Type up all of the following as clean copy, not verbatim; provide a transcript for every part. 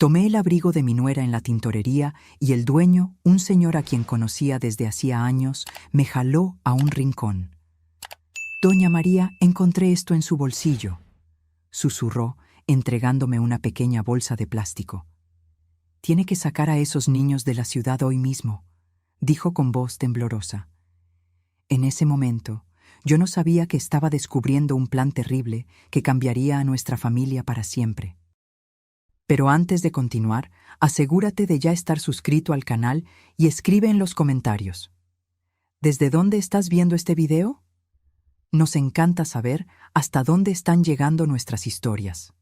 Tomé el abrigo de mi nuera en la tintorería y el dueño, un señor a quien conocía desde hacía años, me jaló a un rincón. «Doña María, encontré esto en su bolsillo», susurró, entregándome una pequeña bolsa de plástico. «Tiene que sacar a esos niños de la ciudad hoy mismo», dijo con voz temblorosa. En ese momento, yo no sabía que estaba descubriendo un plan terrible que cambiaría a nuestra familia para siempre. Pero antes de continuar, asegúrate de ya estar suscrito al canal y escribe en los comentarios. ¿Desde dónde estás viendo este video? Nos encanta saber hasta dónde están llegando nuestras historias.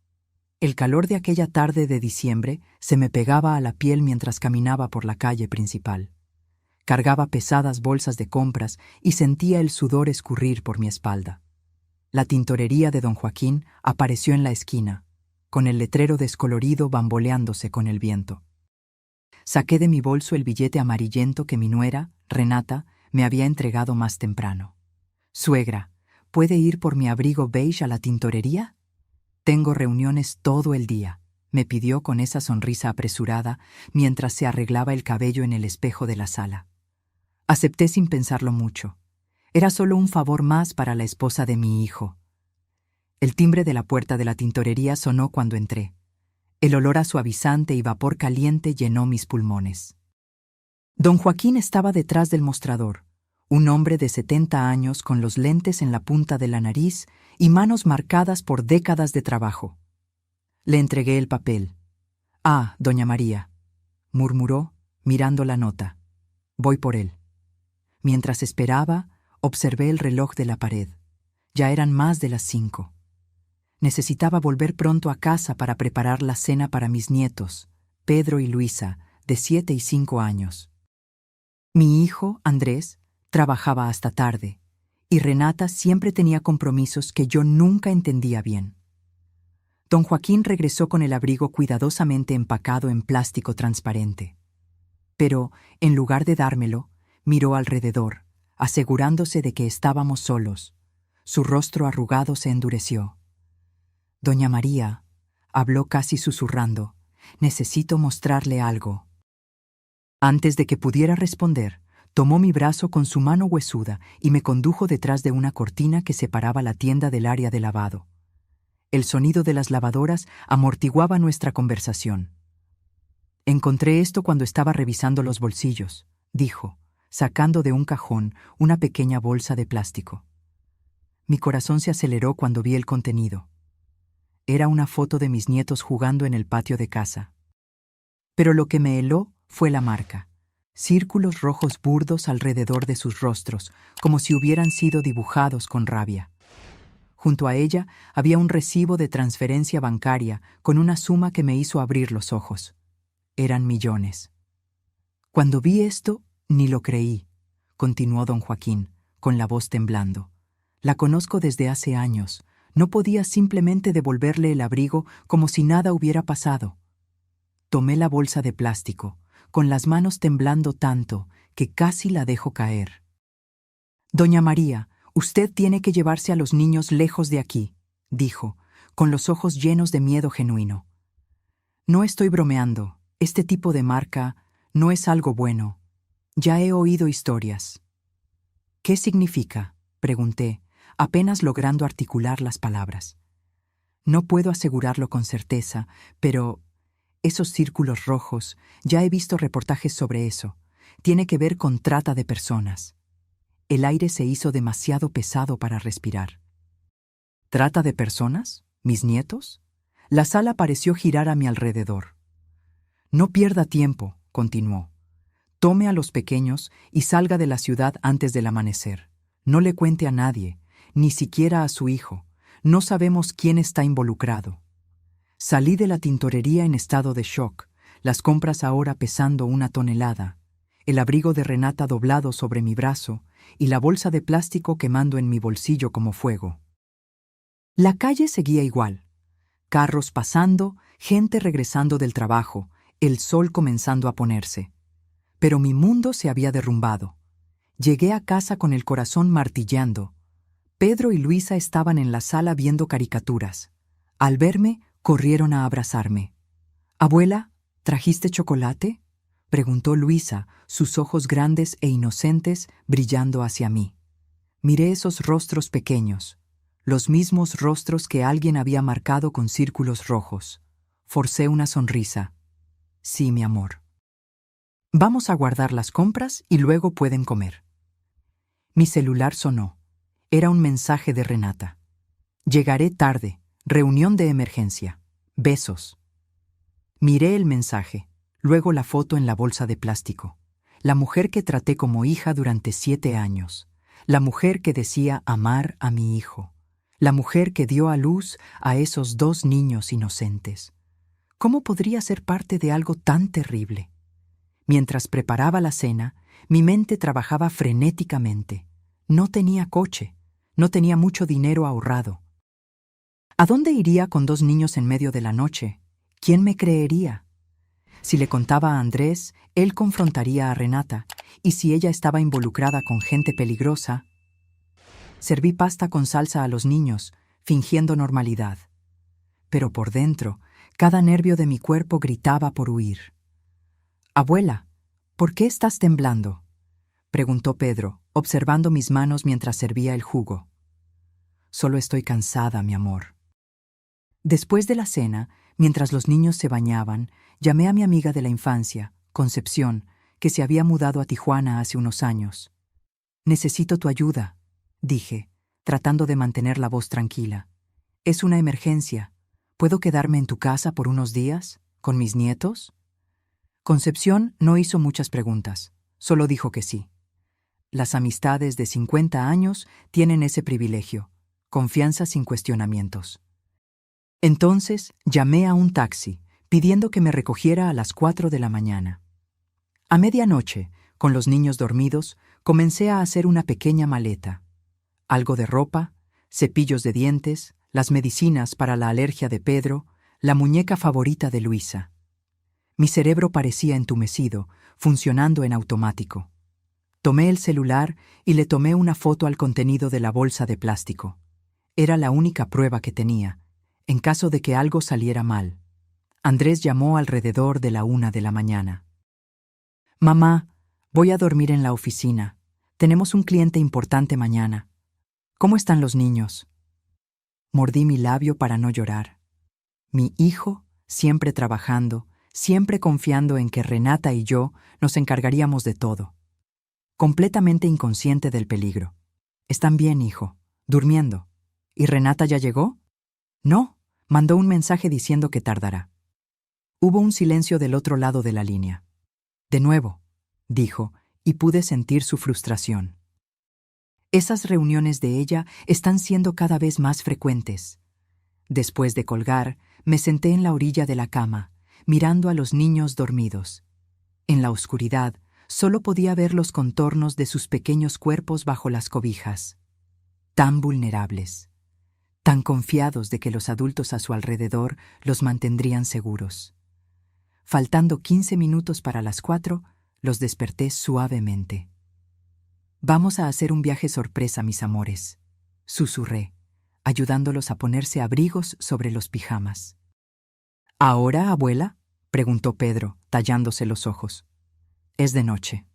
El calor de aquella tarde de diciembre se me pegaba a la piel mientras caminaba por la calle principal. Cargaba pesadas bolsas de compras y sentía el sudor escurrir por mi espalda. La tintorería de don Joaquín apareció en la esquina, con el letrero descolorido bamboleándose con el viento. Saqué de mi bolso el billete amarillento que mi nuera, Renata, me había entregado más temprano. «Suegra, ¿puede ir por mi abrigo beige a la tintorería? Tengo reuniones todo el día», me pidió con esa sonrisa apresurada mientras se arreglaba el cabello en el espejo de la sala. Acepté sin pensarlo mucho. Era solo un favor más para la esposa de mi hijo. El timbre de la puerta de la tintorería sonó cuando entré. El olor a suavizante y vapor caliente llenó mis pulmones. Don Joaquín estaba detrás del mostrador, un hombre de 70 años con los lentes en la punta de la nariz y manos marcadas por décadas de trabajo. Le entregué el papel. «Ah, doña María», murmuró, mirando la nota. «Voy por él». Mientras esperaba, observé el reloj de la pared. Ya eran más de las 5. Necesitaba volver pronto a casa para preparar la cena para mis nietos, Pedro y Luisa, de 7 y 5 años. Mi hijo, Andrés, trabajaba hasta tarde, y Renata siempre tenía compromisos que yo nunca entendía bien. Don Joaquín regresó con el abrigo cuidadosamente empacado en plástico transparente. Pero, en lugar de dármelo, miró alrededor, asegurándose de que estábamos solos. Su rostro arrugado se endureció. «Doña María», habló casi susurrando, «necesito mostrarle algo». Antes de que pudiera responder, tomó mi brazo con su mano huesuda y me condujo detrás de una cortina que separaba la tienda del área de lavado. El sonido de las lavadoras amortiguaba nuestra conversación. «Encontré esto cuando estaba revisando los bolsillos», dijo, sacando de un cajón una pequeña bolsa de plástico. Mi corazón se aceleró cuando vi el contenido. Era una foto de mis nietos jugando en el patio de casa. Pero lo que me heló fue la marca. Círculos rojos burdos alrededor de sus rostros, como si hubieran sido dibujados con rabia. Junto a ella había un recibo de transferencia bancaria con una suma que me hizo abrir los ojos. Eran millones. Cuando vi esto, ni lo creí, continuó don Joaquín, con la voz temblando. La conozco desde hace años. No podía simplemente devolverle el abrigo como si nada hubiera pasado. Tomé la bolsa de plástico, con las manos temblando tanto que casi la dejo caer. «Doña María, usted tiene que llevarse a los niños lejos de aquí», dijo, con los ojos llenos de miedo genuino. «No estoy bromeando. Este tipo de marca no es algo bueno. Ya he oído historias». «¿Qué significa?», pregunté, apenas logrando articular las palabras. «No puedo asegurarlo con certeza, pero esos círculos rojos, ya he visto reportajes sobre eso. Tiene que ver con trata de personas». El aire se hizo demasiado pesado para respirar. ¿Trata de personas? ¿Mis nietos? La sala pareció girar a mi alrededor. «No pierda tiempo», continuó. «Tome a los pequeños y salga de la ciudad antes del amanecer. No le cuente a nadie, ni siquiera a su hijo. No sabemos quién está involucrado». Salí de la tintorería en estado de shock, las compras ahora pesando 1 tonelada, el abrigo de Renata doblado sobre mi brazo y la bolsa de plástico quemando en mi bolsillo como fuego. La calle seguía igual. Carros pasando, gente regresando del trabajo, el sol comenzando a ponerse. Pero mi mundo se había derrumbado. Llegué a casa con el corazón martilleando. Pedro y Luisa estaban en la sala viendo caricaturas. Al verme, corrieron a abrazarme. «Abuela, ¿Trajiste chocolate?, preguntó Luisa, sus ojos grandes e inocentes brillando hacia mí. Miré esos rostros pequeños, los mismos rostros que alguien había marcado con círculos rojos. Forcé una sonrisa. Sí, mi amor. Vamos a guardar las compras y luego pueden comer. Mi celular sonó. Era un mensaje de Renata. Llegaré tarde. Reunión de emergencia. Besos. Miré el mensaje, luego la foto en la bolsa de plástico. La mujer que traté como hija durante 7 años. La mujer que decía amar a mi hijo. La mujer que dio a luz a esos 2 niños inocentes. ¿Cómo podría ser parte de algo tan terrible? Mientras preparaba la cena, mi mente trabajaba frenéticamente. No tenía coche, no tenía mucho dinero ahorrado. ¿A dónde iría con 2 niños en medio de la noche? ¿Quién me creería? Si le contaba a Andrés, él confrontaría a Renata, y si ella estaba involucrada con gente peligrosa... Serví pasta con salsa a los niños, fingiendo normalidad. Pero por dentro, cada nervio de mi cuerpo gritaba por huir. «Abuela, ¿por qué estás temblando?», preguntó Pedro, observando mis manos mientras servía el jugo. «Solo estoy cansada, mi amor». Después de la cena, mientras los niños se bañaban, llamé a mi amiga de la infancia, Concepción, que se había mudado a Tijuana hace unos años. «Necesito tu ayuda», dije, tratando de mantener la voz tranquila. «Es una emergencia. ¿Puedo quedarme en tu casa por unos días? ¿Con mis nietos?». Concepción no hizo muchas preguntas, solo dijo que sí. Las amistades de 50 años tienen ese privilegio, confianza sin cuestionamientos. Entonces llamé a un taxi, pidiendo que me recogiera a las 4 de la mañana. A medianoche, con los niños dormidos, comencé a hacer una pequeña maleta. Algo de ropa, cepillos de dientes, las medicinas para la alergia de Pedro, la muñeca favorita de Luisa. Mi cerebro parecía entumecido, funcionando en automático. Tomé el celular y le tomé una foto al contenido de la bolsa de plástico. Era la única prueba que tenía, en caso de que algo saliera mal. Andrés llamó alrededor de la 1 de la mañana. «Mamá, voy a dormir en la oficina. Tenemos un cliente importante mañana. ¿Cómo están los niños?». Mordí mi labio para no llorar. Mi hijo, siempre trabajando, siempre confiando en que Renata y yo nos encargaríamos de todo. Completamente inconsciente del peligro. «Están bien, hijo. Durmiendo. ¿Y Renata ya llegó?». «No, mandó un mensaje diciendo que tardará». Hubo un silencio del otro lado de la línea. «De nuevo», dijo, y pude sentir su frustración. Esas reuniones de ella están siendo cada vez más frecuentes. Después de colgar, me senté en la orilla de la cama, mirando a los niños dormidos. En la oscuridad, solo podía ver los contornos de sus pequeños cuerpos bajo las cobijas. Tan vulnerables, tan confiados de que los adultos a su alrededor los mantendrían seguros. Faltando 15 minutos para las 4, los desperté suavemente. «Vamos a hacer un viaje sorpresa, mis amores», susurré, ayudándolos a ponerse abrigos sobre los pijamas. «¿Ahora, abuela?», preguntó Pedro, tallándose los ojos. «Es de noche».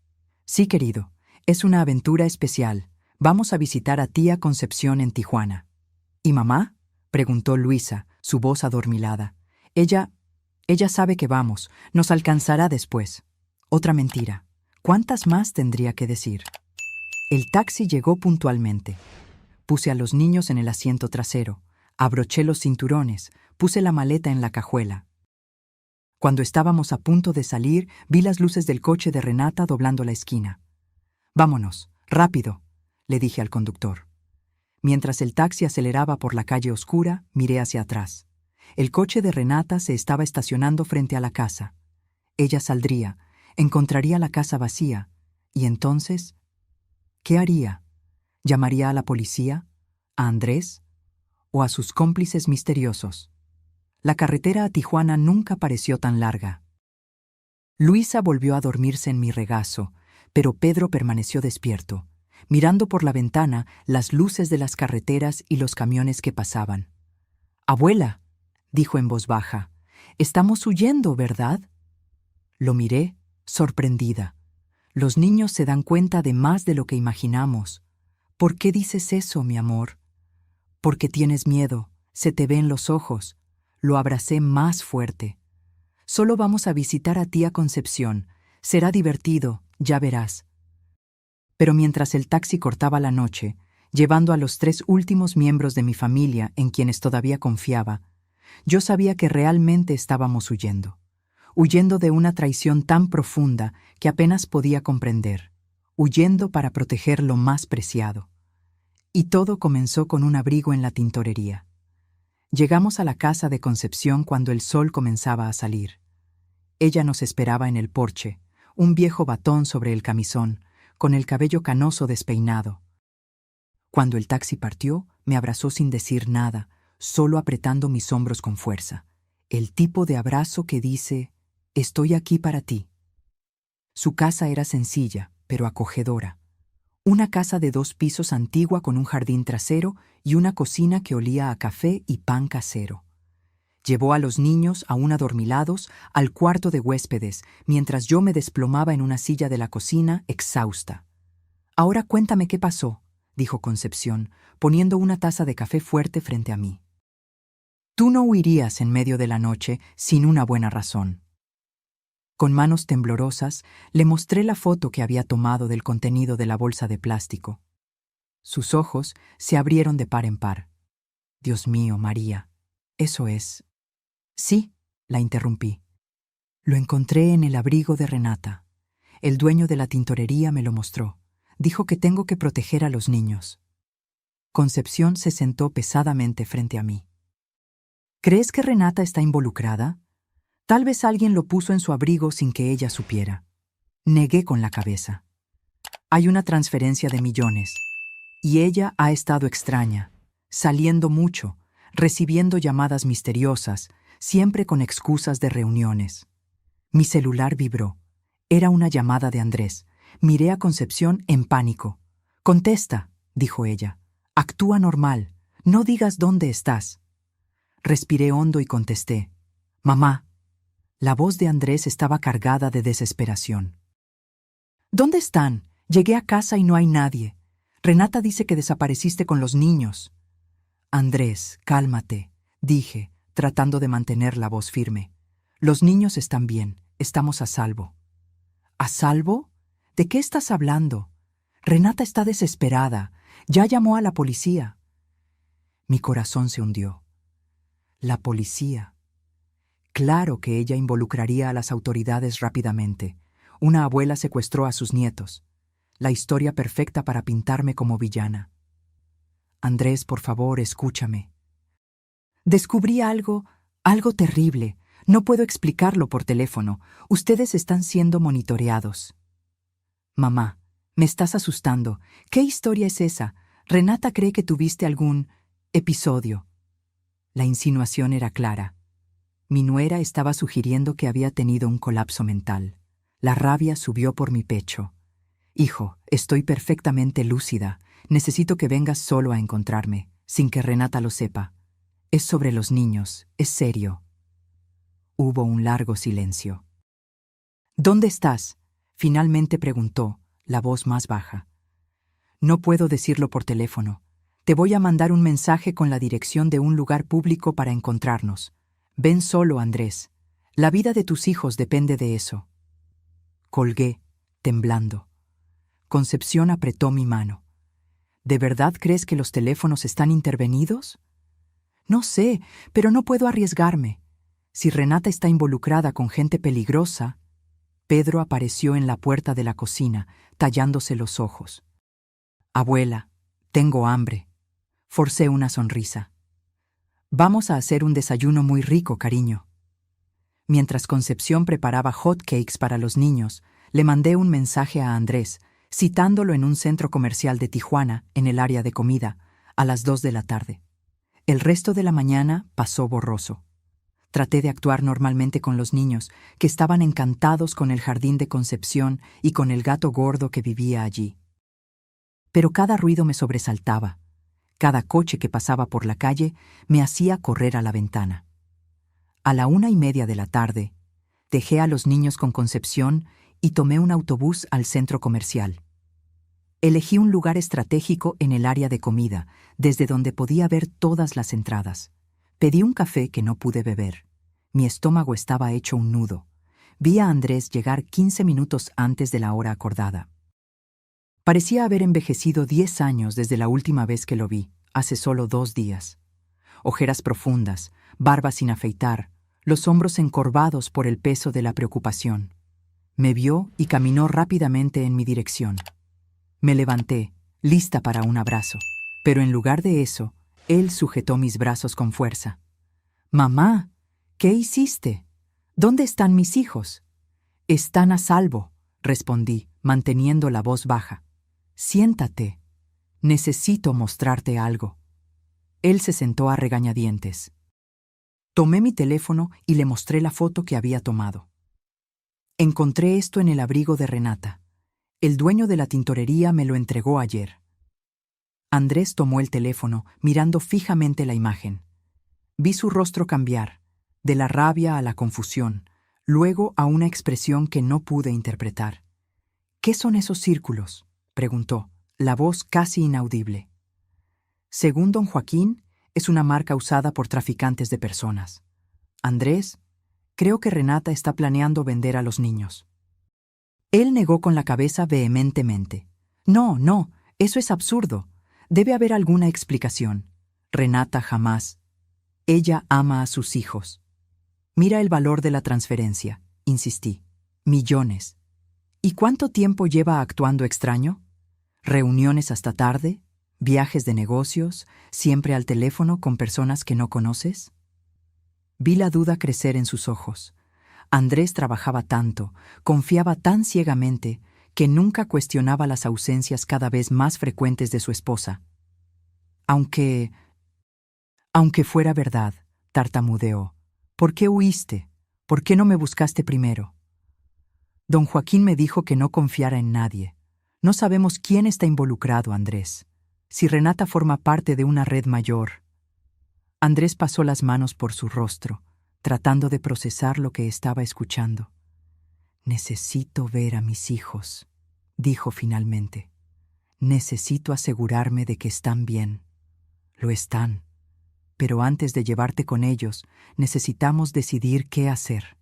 «Sí, querido, es una aventura especial. Vamos a visitar a tía Concepción en Tijuana». «¿Y mamá?», preguntó Luisa, su voz adormilada. Ella sabe que vamos, nos alcanzará después». Otra mentira. ¿Cuántas más tendría que decir? El taxi llegó puntualmente. Puse a los niños en el asiento trasero, abroché los cinturones, puse la maleta en la cajuela. Cuando estábamos a punto de salir, vi las luces del coche de Renata doblando la esquina. «Vámonos, rápido», le dije al conductor. Mientras el taxi aceleraba por la calle oscura, miré hacia atrás. El coche de Renata se estaba estacionando frente a la casa. Ella saldría, encontraría la casa vacía, y entonces, ¿qué haría? ¿Llamaría a la policía? ¿A Andrés? ¿O a sus cómplices misteriosos? La carretera a Tijuana nunca pareció tan larga. Luisa volvió a dormirse en mi regazo, pero Pedro permaneció despierto, mirando por la ventana las luces de las carreteras y los camiones que pasaban. «Abuela», dijo en voz baja, «estamos huyendo, ¿verdad?». Lo miré, sorprendida. Los niños se dan cuenta de más de lo que imaginamos. ¿Por qué dices eso, mi amor? Porque tienes miedo, se te ve en los ojos. Lo abracé más fuerte. Solo vamos a visitar a tía Concepción. Será divertido, ya verás. Pero mientras el taxi cortaba la noche, llevando a los 3 últimos miembros de mi familia en quienes todavía confiaba, yo sabía que realmente estábamos huyendo de una traición tan profunda que apenas podía comprender, huyendo para proteger lo más preciado. Y todo comenzó con un abrigo en la tintorería. Llegamos a la casa de Concepción cuando el sol comenzaba a salir. Ella nos esperaba en el porche, un viejo batón sobre el camisón, con el cabello canoso despeinado. Cuando el taxi partió, me abrazó sin decir nada, solo apretando mis hombros con fuerza. El tipo de abrazo que dice, «Estoy aquí para ti». Su casa era sencilla, pero acogedora. Una casa de 2 pisos antigua con un jardín trasero y una cocina que olía a café y pan casero. Llevó a los niños, aún adormilados, al cuarto de huéspedes, mientras yo me desplomaba en una silla de la cocina, exhausta. «Ahora cuéntame qué pasó», dijo Concepción, poniendo una taza de café fuerte frente a mí. «Tú no huirías en medio de la noche sin una buena razón». Con manos temblorosas, le mostré la foto que había tomado del contenido de la bolsa de plástico. Sus ojos se abrieron de par en par. «Dios mío, María, eso es». «Sí», la interrumpí. «Lo encontré en el abrigo de Renata. El dueño de la tintorería me lo mostró. Dijo que tengo que proteger a los niños». Concepción se sentó pesadamente frente a mí. «¿Crees que Renata está involucrada? Tal vez alguien lo puso en su abrigo sin que ella supiera». Negué con la cabeza. «Hay una transferencia de millones. Y ella ha estado extraña, saliendo mucho, recibiendo llamadas misteriosas, siempre con excusas de reuniones». Mi celular vibró. Era una llamada de Andrés. Miré a Concepción en pánico. «Contesta», dijo ella. «Actúa normal. No digas dónde estás». Respiré hondo y contesté. «Mamá». La voz de Andrés estaba cargada de desesperación. «¿Dónde están? Llegué a casa y no hay nadie. Renata dice que desapareciste con los niños». «Andrés, cálmate», dije, tratando de mantener la voz firme. «Los niños están bien, estamos a salvo». «¿A salvo? ¿De qué estás hablando? Renata está desesperada. Ya llamó a la policía». Mi corazón se hundió. La policía. Claro que ella involucraría a las autoridades rápidamente. Una abuela secuestró a sus nietos. La historia perfecta para pintarme como villana. «Andrés, por favor, escúchame». «Descubrí algo terrible. No puedo explicarlo por teléfono. Ustedes están siendo monitoreados». «Mamá, me estás asustando. ¿Qué historia es esa? Renata cree que tuviste algún episodio». La insinuación era clara. Mi nuera estaba sugiriendo que había tenido un colapso mental. La rabia subió por mi pecho. «Hijo, estoy perfectamente lúcida. Necesito que vengas solo a encontrarme, sin que Renata lo sepa. Es sobre los niños, es serio». Hubo un largo silencio. «¿Dónde estás?», finalmente preguntó, la voz más baja. «No puedo decirlo por teléfono. Te voy a mandar un mensaje con la dirección de un lugar público para encontrarnos. Ven solo, Andrés. La vida de tus hijos depende de eso». Colgué, temblando. Concepción apretó mi mano. «¿De verdad crees que los teléfonos están intervenidos?» «No sé, pero no puedo arriesgarme. Si Renata está involucrada con gente peligrosa». Pedro apareció en la puerta de la cocina, tallándose los ojos. «Abuela, tengo hambre». Forcé una sonrisa. «Vamos a hacer un desayuno muy rico, cariño». Mientras Concepción preparaba hot cakes para los niños, le mandé un mensaje a Andrés, citándolo en un centro comercial de Tijuana, en el área de comida, a las 2 de la tarde. El resto de la mañana pasó borroso. Traté de actuar normalmente con los niños, que estaban encantados con el jardín de Concepción y con el gato gordo que vivía allí. Pero cada ruido me sobresaltaba. Cada coche que pasaba por la calle me hacía correr a la ventana. A la 1:30 de la tarde, Dejé a los niños con Concepción y tomé un autobús al centro comercial. Elegí un lugar estratégico en el área de comida, desde donde podía ver todas las entradas. Pedí un café que no pude beber. Mi estómago estaba hecho un nudo. Vi a Andrés llegar 15 minutos antes de la hora acordada. Parecía haber envejecido 10 años desde la última vez que lo vi, hace solo 2 días. Ojeras profundas, barba sin afeitar, los hombros encorvados por el peso de la preocupación. Me vio y caminó rápidamente en mi dirección. Me levanté, lista para un abrazo, pero en lugar de eso, él sujetó mis brazos con fuerza. «Mamá, ¿qué hiciste? ¿Dónde están mis hijos?» «Están a salvo», respondí, manteniendo la voz baja. «Siéntate. Necesito mostrarte algo». Él se sentó a regañadientes. Tomé mi teléfono y le mostré la foto que había tomado. Encontré esto en el abrigo de Renata. El dueño de la tintorería me lo entregó ayer. Andrés tomó el teléfono, mirando fijamente la imagen. Vi su rostro cambiar, de la rabia a la confusión, luego a una expresión que no pude interpretar. «¿Qué son esos círculos?», preguntó, la voz casi inaudible. Según don Joaquín, es una marca usada por traficantes de personas. Andrés, creo que Renata está planeando vender a los niños. Él negó con la cabeza vehementemente. «No, no, eso es absurdo. Debe haber alguna explicación. Renata jamás. Ella ama a sus hijos». «Mira el valor de la transferencia», insistí. «Millones. ¿Y cuánto tiempo lleva actuando extraño? ¿Reuniones hasta tarde? ¿Viajes de negocios? ¿Siempre al teléfono con personas que no conoces?» Vi la duda crecer en sus ojos. Andrés trabajaba tanto, confiaba tan ciegamente, que nunca cuestionaba las ausencias cada vez más frecuentes de su esposa. Aunque fuera verdad», tartamudeó. «¿Por qué huiste? ¿Por qué no me buscaste primero?» Don Joaquín me dijo que no confiara en nadie. No sabemos quién está involucrado, Andrés. Si Renata forma parte de una red mayor. Andrés pasó las manos por su rostro, tratando de procesar lo que estaba escuchando. «Necesito ver a mis hijos», dijo finalmente. «Necesito asegurarme de que están bien». «Lo están. Pero antes de llevarte con ellos, necesitamos decidir qué hacer.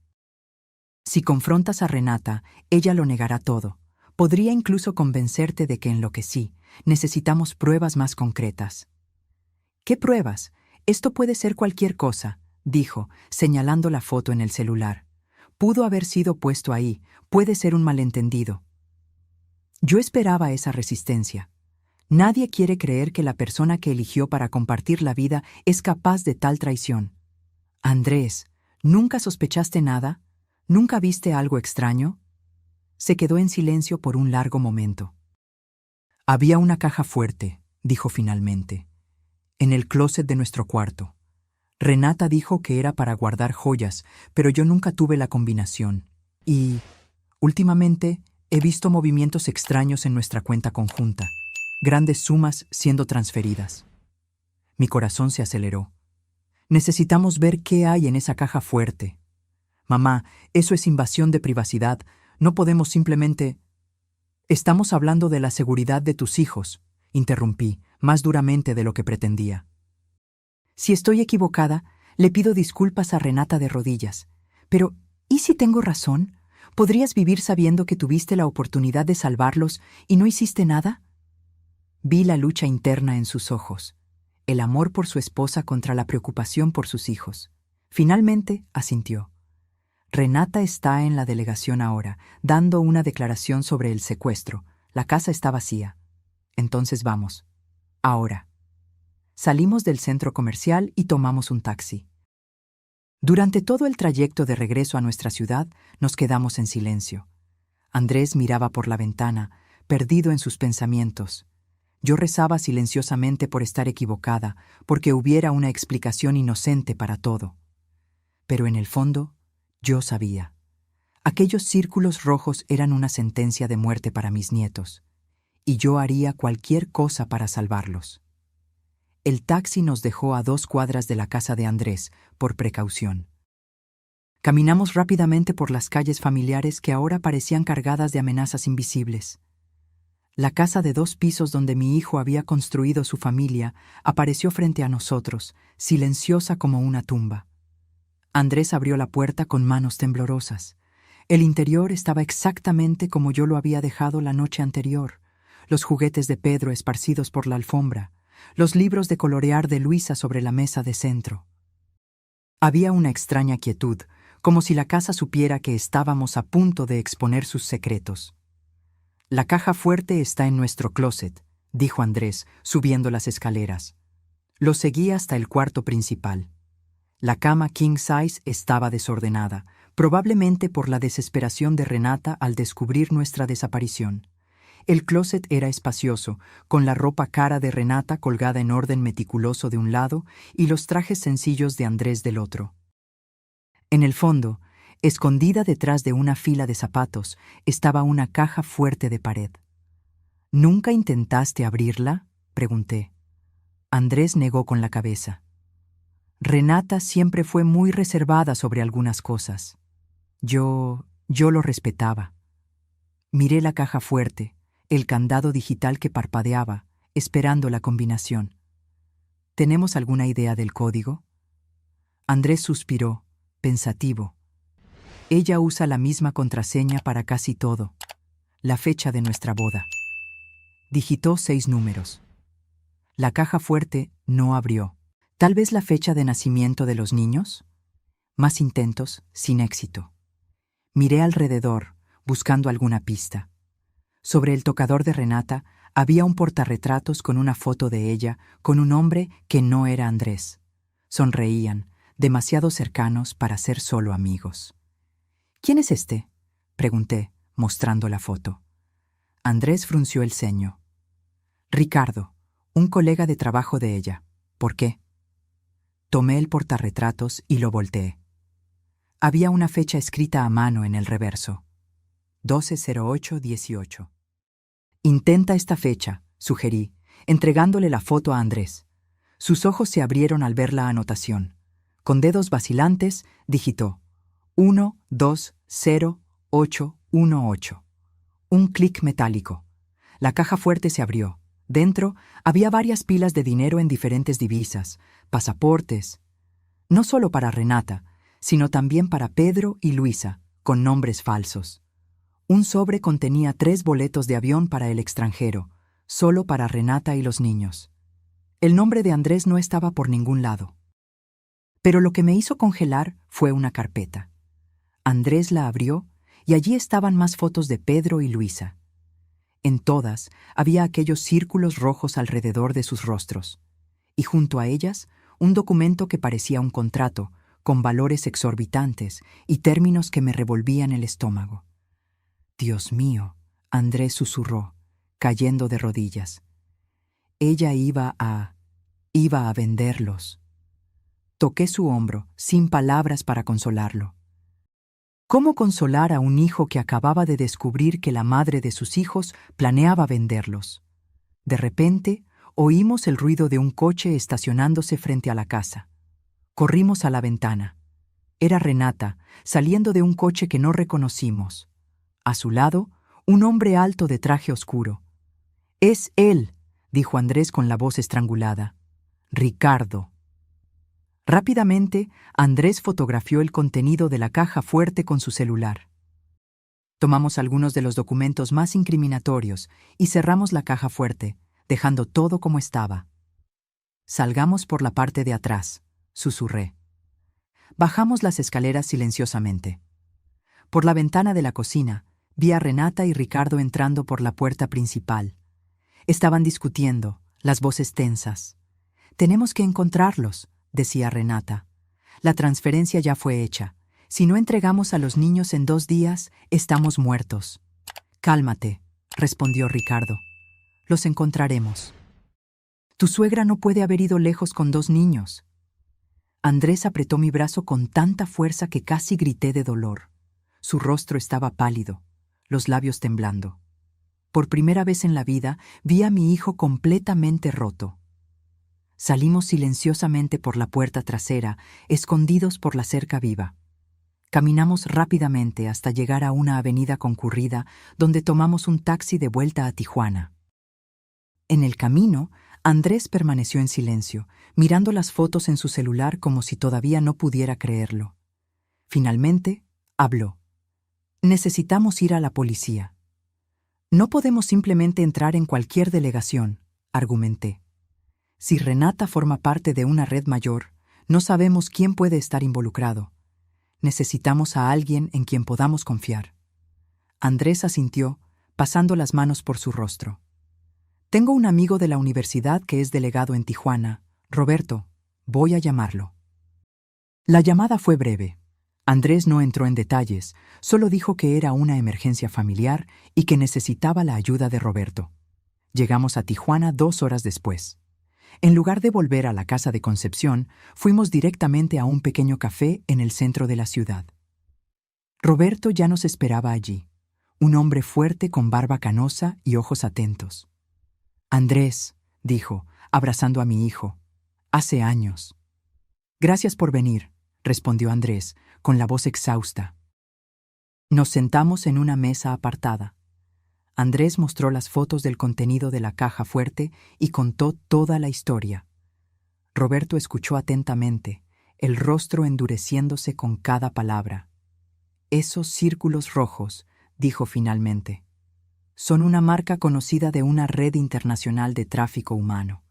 Si confrontas a Renata, ella lo negará todo. Podría incluso convencerte de que enloquecí. Necesitamos pruebas más concretas». «¿Qué pruebas? Esto puede ser cualquier cosa», dijo, señalando la foto en el celular. «Pudo haber sido puesto ahí, puede ser un malentendido». Yo esperaba esa resistencia. Nadie quiere creer que la persona que eligió para compartir la vida es capaz de tal traición. «Andrés, ¿nunca sospechaste nada? ¿Nunca viste algo extraño?» Se quedó en silencio por un largo momento. «Había una caja fuerte», dijo finalmente, «en el closet de nuestro cuarto. Renata dijo que era para guardar joyas, pero yo nunca tuve la combinación. Y, últimamente, he visto movimientos extraños en nuestra cuenta conjunta, grandes sumas siendo transferidas». Mi corazón se aceleró. «Necesitamos ver qué hay en esa caja fuerte. Mamá, eso es invasión de privacidad. No podemos simplemente...» «Estamos hablando de la seguridad de tus hijos», interrumpí, más duramente de lo que pretendía. «Si estoy equivocada, le pido disculpas a Renata de rodillas. Pero, ¿y si tengo razón? ¿Podrías vivir sabiendo que tuviste la oportunidad de salvarlos y no hiciste nada?» Vi la lucha interna en sus ojos, el amor por su esposa contra la preocupación por sus hijos. Finalmente, asintió. «Renata está en la delegación ahora, dando una declaración sobre el secuestro. La casa está vacía. Entonces vamos. Ahora». Salimos del centro comercial y tomamos un taxi. Durante todo el trayecto de regreso a nuestra ciudad, nos quedamos en silencio. Andrés miraba por la ventana, perdido en sus pensamientos. Yo rezaba silenciosamente por estar equivocada, porque hubiera una explicación inocente para todo. Pero en el fondo, yo sabía. Aquellos círculos rojos eran una sentencia de muerte para mis nietos, y yo haría cualquier cosa para salvarlos. El taxi nos dejó a 2 cuadras de la casa de Andrés, por precaución. Caminamos rápidamente por las calles familiares que ahora parecían cargadas de amenazas invisibles. La casa de 2 pisos donde mi hijo había construido su familia apareció frente a nosotros, silenciosa como una tumba. Andrés abrió la puerta con manos temblorosas. El interior estaba exactamente como yo lo había dejado la noche anterior. Los juguetes de Pedro esparcidos por la alfombra, los libros de colorear de Luisa sobre la mesa de centro. Había una extraña quietud, como si la casa supiera que estábamos a punto de exponer sus secretos. «La caja fuerte está en nuestro closet», dijo Andrés, subiendo las escaleras. Lo seguí hasta el cuarto principal. La cama king size estaba desordenada, probablemente por la desesperación de Renata al descubrir nuestra desaparición. El closet era espacioso, con la ropa cara de Renata colgada en orden meticuloso de un lado y los trajes sencillos de Andrés del otro. En el fondo, escondida detrás de una fila de zapatos, estaba una caja fuerte de pared. «¿Nunca intentaste abrirla?», pregunté. Andrés negó con la cabeza. Renata siempre fue muy reservada sobre algunas cosas. Yo lo respetaba. Miré la caja fuerte, el candado digital que parpadeaba, esperando la combinación. ¿Tenemos alguna idea del código? Andrés suspiró, pensativo. Ella usa la misma contraseña para casi todo. La fecha de nuestra boda. Digitó 6 números. La caja fuerte no abrió. ¿Tal vez la fecha de nacimiento de los niños? Más intentos, sin éxito. Miré alrededor, buscando alguna pista. Sobre el tocador de Renata había un portarretratos con una foto de ella con un hombre que no era Andrés. Sonreían, demasiado cercanos para ser solo amigos. «¿Quién es este?», pregunté, mostrando la foto. Andrés frunció el ceño. «Ricardo, un colega de trabajo de ella. ¿Por qué?». Tomé el portarretratos y lo volteé. Había una fecha escrita a mano en el reverso. 12/08/18. «Intenta esta fecha», sugerí, entregándole la foto a Andrés. Sus ojos se abrieron al ver la anotación. Con dedos vacilantes, digitó 120818. Un clic metálico. La caja fuerte se abrió. Dentro había varias pilas de dinero en diferentes divisas, pasaportes. No solo para Renata, sino también para Pedro y Luisa, con nombres falsos. Un sobre contenía 3 boletos de avión para el extranjero, solo para Renata y los niños. El nombre de Andrés no estaba por ningún lado. Pero lo que me hizo congelar fue una carpeta. Andrés la abrió y allí estaban más fotos de Pedro y Luisa. En todas había aquellos círculos rojos alrededor de sus rostros, y junto a ellas un documento que parecía un contrato, con valores exorbitantes y términos que me revolvían el estómago. «Dios mío», Andrés susurró, cayendo de rodillas. Ella iba a venderlos. Toqué su hombro, sin palabras para consolarlo. ¿Cómo consolar a un hijo que acababa de descubrir que la madre de sus hijos planeaba venderlos? De repente, oímos el ruido de un coche estacionándose frente a la casa. Corrimos a la ventana. Era Renata, saliendo de un coche que no reconocimos. A su lado, un hombre alto de traje oscuro. «Es él», dijo Andrés con la voz estrangulada. «Ricardo». Rápidamente, Andrés fotografió el contenido de la caja fuerte con su celular. Tomamos algunos de los documentos más incriminatorios y cerramos la caja fuerte, dejando todo como estaba. «Salgamos por la parte de atrás», susurré. Bajamos las escaleras silenciosamente. Por la ventana de la cocina, vi a Renata y Ricardo entrando por la puerta principal. Estaban discutiendo, las voces tensas. «Tenemos que encontrarlos», decía Renata. «La transferencia ya fue hecha. Si no entregamos a los niños en 2 días, estamos muertos». «Cálmate», respondió Ricardo. «Los encontraremos». «Tu suegra no puede haber ido lejos con 2 niños». Andrés apretó mi brazo con tanta fuerza que casi grité de dolor. Su rostro estaba pálido, los labios temblando. Por primera vez en la vida vi a mi hijo completamente roto. Salimos silenciosamente por la puerta trasera, escondidos por la cerca viva. Caminamos rápidamente hasta llegar a una avenida concurrida donde tomamos un taxi de vuelta a Tijuana. En el camino, Andrés permaneció en silencio, mirando las fotos en su celular como si todavía no pudiera creerlo. Finalmente, habló. Necesitamos ir a la policía. No podemos simplemente entrar en cualquier delegación, argumenté. Si Renata forma parte de una red mayor, no sabemos quién puede estar involucrado. Necesitamos a alguien en quien podamos confiar. Andrés asintió, pasando las manos por su rostro. Tengo un amigo de la universidad que es delegado en Tijuana, Roberto. Voy a llamarlo. La llamada fue breve. Andrés no entró en detalles, solo dijo que era una emergencia familiar y que necesitaba la ayuda de Roberto. Llegamos a Tijuana 2 horas después. En lugar de volver a la casa de Concepción, fuimos directamente a un pequeño café en el centro de la ciudad. Roberto ya nos esperaba allí, un hombre fuerte con barba canosa y ojos atentos. Andrés, dijo, abrazando a mi hijo, hace años. Gracias por venir, respondió Andrés, con la voz exhausta. Nos sentamos en una mesa apartada. Andrés mostró las fotos del contenido de la caja fuerte y contó toda la historia. Roberto escuchó atentamente, el rostro endureciéndose con cada palabra. Esos círculos rojos, dijo finalmente, son una marca conocida de una red internacional de tráfico humano.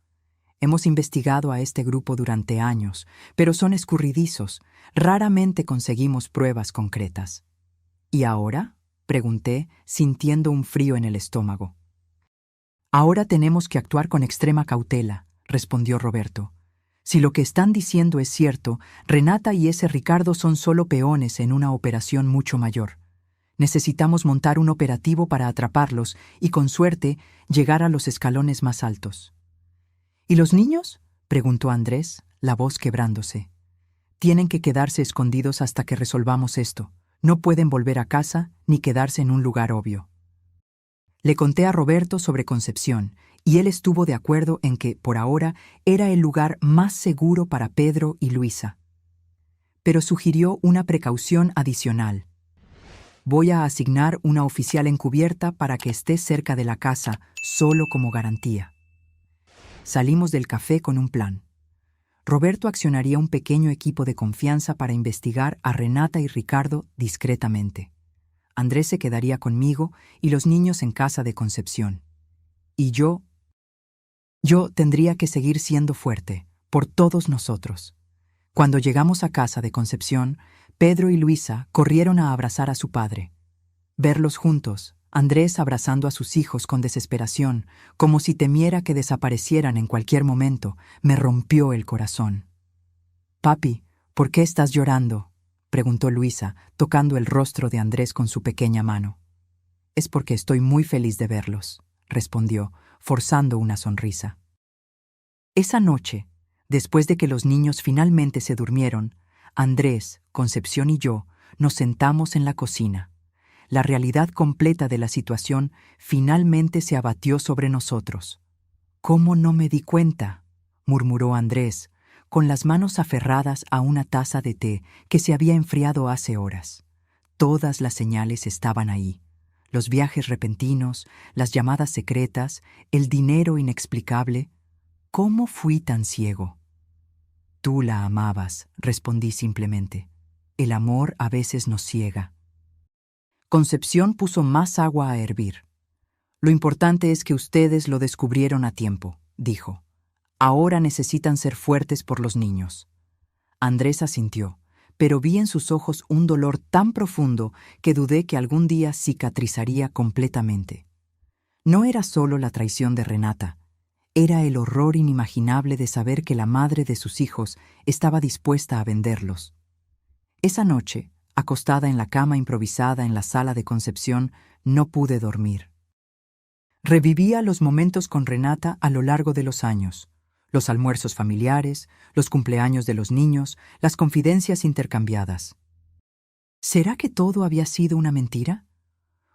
Hemos investigado a este grupo durante años, pero son escurridizos, raramente conseguimos pruebas concretas. ¿Y ahora?, pregunté, sintiendo un frío en el estómago. Ahora tenemos que actuar con extrema cautela, respondió Roberto. Si lo que están diciendo es cierto, Renata y ese Ricardo son solo peones en una operación mucho mayor. Necesitamos montar un operativo para atraparlos y, con suerte, llegar a los escalones más altos. ¿Y los niños?, preguntó Andrés, la voz quebrándose. Tienen que quedarse escondidos hasta que resolvamos esto. No pueden volver a casa ni quedarse en un lugar obvio. Le conté a Roberto sobre Concepción, y él estuvo de acuerdo en que, por ahora, era el lugar más seguro para Pedro y Luisa. Pero sugirió una precaución adicional. Voy a asignar una oficial encubierta para que esté cerca de la casa, solo como garantía. Salimos del café con un plan. Roberto accionaría un pequeño equipo de confianza para investigar a Renata y Ricardo discretamente. Andrés se quedaría conmigo y los niños en casa de Concepción. Y yo tendría que seguir siendo fuerte, por todos nosotros. Cuando llegamos a casa de Concepción, Pedro y Luisa corrieron a abrazar a su padre. Verlos juntos, Andrés abrazando a sus hijos con desesperación, como si temiera que desaparecieran en cualquier momento, me rompió el corazón. «Papi, ¿por qué estás llorando?», preguntó Luisa, tocando el rostro de Andrés con su pequeña mano. «Es porque estoy muy feliz de verlos», respondió, forzando una sonrisa. Esa noche, después de que los niños finalmente se durmieron, Andrés, Concepción y yo nos sentamos en la cocina. La realidad completa de la situación finalmente se abatió sobre nosotros. «¿Cómo no me di cuenta?», murmuró Andrés, con las manos aferradas a una taza de té que se había enfriado hace horas. Todas las señales estaban ahí. Los viajes repentinos, las llamadas secretas, el dinero inexplicable. ¿Cómo fui tan ciego? «Tú la amabas», respondí simplemente. «El amor a veces nos ciega». Concepción puso más agua a hervir. «Lo importante es que ustedes lo descubrieron a tiempo», dijo. «Ahora necesitan ser fuertes por los niños». Andrés asintió, pero vi en sus ojos un dolor tan profundo que dudé que algún día cicatrizaría completamente. No era solo la traición de Renata, era el horror inimaginable de saber que la madre de sus hijos estaba dispuesta a venderlos. Esa noche, acostada en la cama improvisada en la sala de Concepción, no pude dormir. Revivía los momentos con Renata a lo largo de los años, los almuerzos familiares, los cumpleaños de los niños, las confidencias intercambiadas. ¿Será que todo había sido una mentira?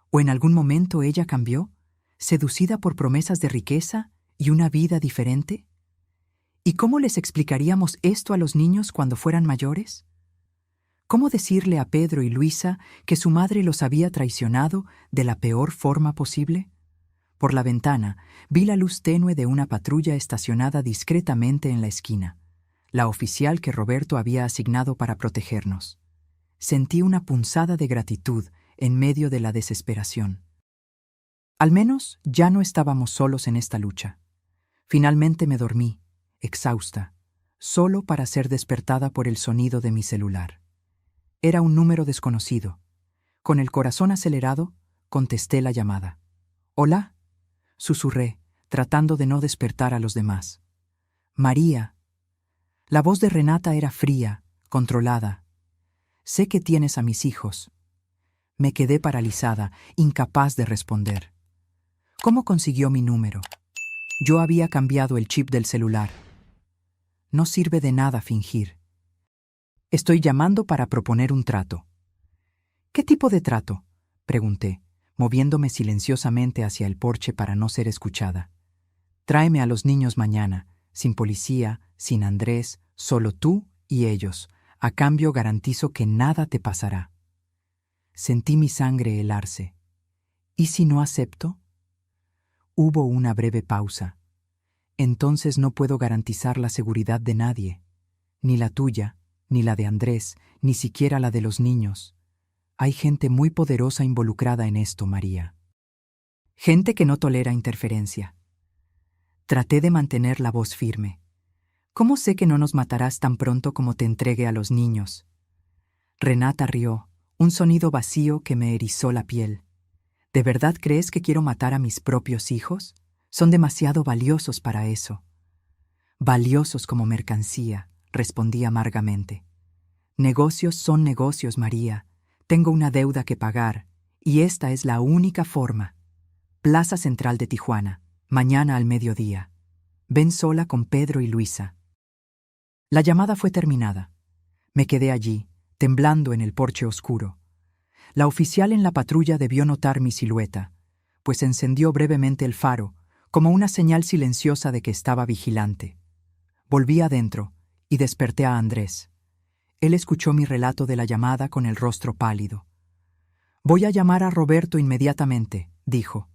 ¿O en algún momento ella cambió, seducida por promesas de riqueza y una vida diferente? ¿Y cómo les explicaríamos esto a los niños cuando fueran mayores? ¿Cómo decirle a Pedro y Luisa que su madre los había traicionado de la peor forma posible? Por la ventana vi la luz tenue de una patrulla estacionada discretamente en la esquina, la oficial que Roberto había asignado para protegernos. Sentí una punzada de gratitud en medio de la desesperación. Al menos ya no estábamos solos en esta lucha. Finalmente me dormí, exhausta, solo para ser despertada por el sonido de mi celular. Era un número desconocido. Con el corazón acelerado, contesté la llamada. «Hola», susurré, tratando de no despertar a los demás. «María». La voz de Renata era fría, controlada. «Sé que tienes a mis hijos». Me quedé paralizada, incapaz de responder. ¿Cómo consiguió mi número? Yo había cambiado el chip del celular. No sirve de nada fingir. Estoy llamando para proponer un trato. ¿Qué tipo de trato?, pregunté, moviéndome silenciosamente hacia el porche para no ser escuchada. Tráeme a los niños mañana, sin policía, sin Andrés, solo tú y ellos. A cambio garantizo que nada te pasará. Sentí mi sangre helarse. ¿Y si no acepto? Hubo una breve pausa. Entonces no puedo garantizar la seguridad de nadie, ni la tuya, ni la de Andrés, ni siquiera la de los niños. Hay gente muy poderosa involucrada en esto, María. Gente que no tolera interferencia. Traté de mantener la voz firme. ¿Cómo sé que no nos matarás tan pronto como te entregue a los niños? Renata rió, un sonido vacío que me erizó la piel. ¿De verdad crees que quiero matar a mis propios hijos? Son demasiado valiosos para eso. Valiosos como mercancía, respondí amargamente. Negocios son negocios, María. Tengo una deuda que pagar, y esta es la única forma. Plaza Central de Tijuana, mañana al mediodía. Ven sola con Pedro y Luisa. La llamada fue terminada. Me quedé allí, temblando en el porche oscuro. La oficial en la patrulla debió notar mi silueta, pues encendió brevemente el faro, como una señal silenciosa de que estaba vigilante. Volví adentro y desperté a Andrés. Él escuchó mi relato de la llamada con el rostro pálido. «Voy a llamar a Roberto inmediatamente», dijo.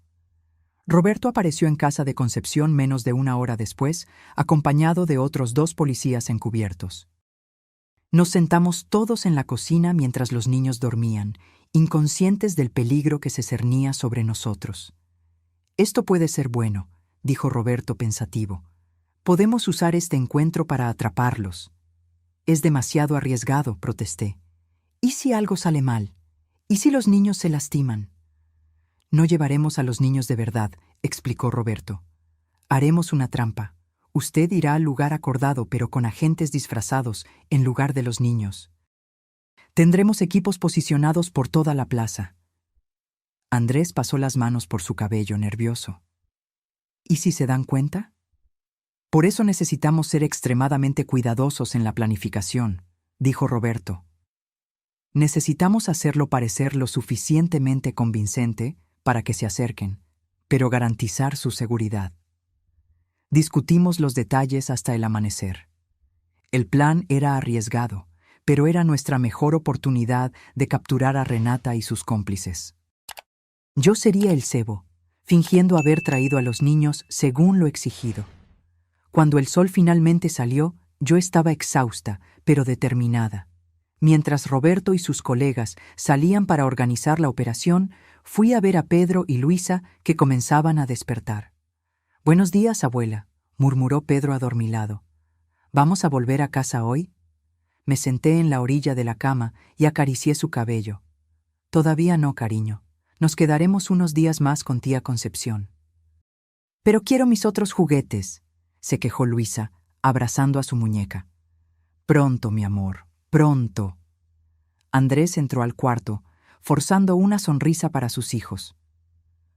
Roberto apareció en casa de Concepción menos de una hora después, acompañado de otros 2 policías encubiertos. Nos sentamos todos en la cocina mientras los niños dormían, inconscientes del peligro que se cernía sobre nosotros. «Esto puede ser bueno», dijo Roberto pensativo. «Podemos usar este encuentro para atraparlos». «Es demasiado arriesgado», protesté. «¿Y si algo sale mal? ¿Y si los niños se lastiman?» «No llevaremos a los niños de verdad», explicó Roberto. «Haremos una trampa. Usted irá al lugar acordado, pero con agentes disfrazados en lugar de los niños. Tendremos equipos posicionados por toda la plaza». Andrés pasó las manos por su cabello, nervioso. ¿Y si se dan cuenta? Por eso necesitamos ser extremadamente cuidadosos en la planificación, dijo Roberto. Necesitamos hacerlo parecer lo suficientemente convincente para que se acerquen, pero garantizar su seguridad. Discutimos los detalles hasta el amanecer. El plan era arriesgado, pero era nuestra mejor oportunidad de capturar a Renata y sus cómplices. Yo sería el cebo, fingiendo haber traído a los niños según lo exigido. Cuando el sol finalmente salió, yo estaba exhausta, pero determinada. Mientras Roberto y sus colegas salían para organizar la operación, fui a ver a Pedro y Luisa, que comenzaban a despertar. «Buenos días, abuela», murmuró Pedro adormilado. «¿Vamos a volver a casa hoy?» Me senté en la orilla de la cama y acaricié su cabello. «Todavía no, cariño. Nos quedaremos unos días más con tía Concepción». «Pero quiero mis otros juguetes», se quejó Luisa, abrazando a su muñeca. «Pronto, mi amor, pronto». Andrés entró al cuarto, forzando una sonrisa para sus hijos.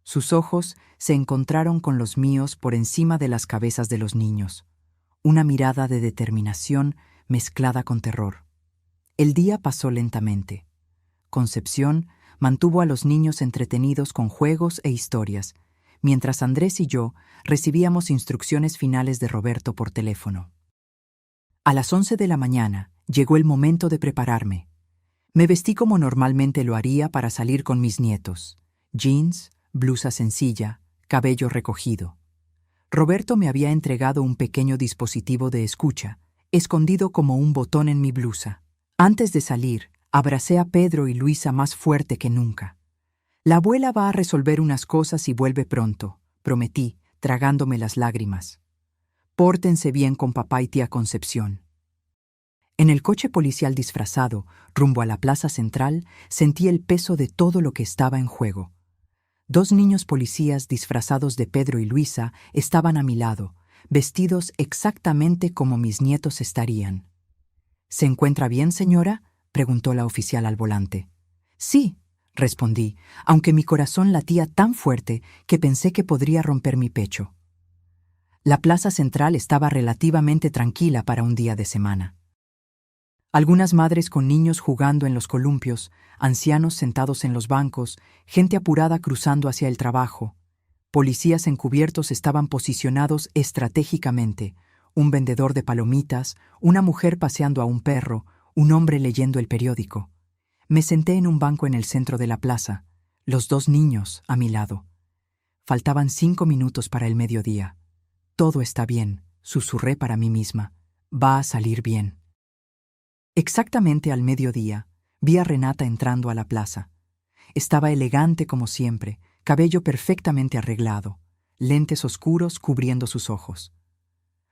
Sus ojos se encontraron con los míos por encima de las cabezas de los niños. Una mirada de determinación mezclada con terror. El día pasó lentamente. Concepción mantuvo a los niños entretenidos con juegos e historias, mientras Andrés y yo recibíamos instrucciones finales de Roberto por teléfono. A las 11 de la mañana llegó el momento de prepararme. Me vestí como normalmente lo haría para salir con mis nietos. Jeans, blusa sencilla, cabello recogido. Roberto me había entregado un pequeño dispositivo de escucha, escondido como un botón en mi blusa. Antes de salir, abracé a Pedro y Luisa más fuerte que nunca. La abuela va a resolver unas cosas y vuelve pronto, prometí, tragándome las lágrimas. Pórtense bien con papá y tía Concepción. En el coche policial disfrazado, rumbo a la plaza central, sentí el peso de todo lo que estaba en juego. 2 niños policías disfrazados de Pedro y Luisa estaban a mi lado, vestidos exactamente como mis nietos estarían. ¿Se encuentra bien, señora?, preguntó la oficial al volante. Sí, respondí, aunque mi corazón latía tan fuerte que pensé que podría romper mi pecho. La plaza central estaba relativamente tranquila para un día de semana. Algunas madres con niños jugando en los columpios, ancianos sentados en los bancos, gente apurada cruzando hacia el trabajo. Policías encubiertos estaban posicionados estratégicamente, un vendedor de palomitas, una mujer paseando a un perro, un hombre leyendo el periódico. Me senté en un banco en el centro de la plaza, los 2 niños a mi lado. Faltaban 5 minutos para el mediodía. Todo está bien, susurré para mí misma. Va a salir bien. Exactamente al mediodía, vi a Renata entrando a la plaza. Estaba elegante como siempre, cabello perfectamente arreglado, lentes oscuros cubriendo sus ojos.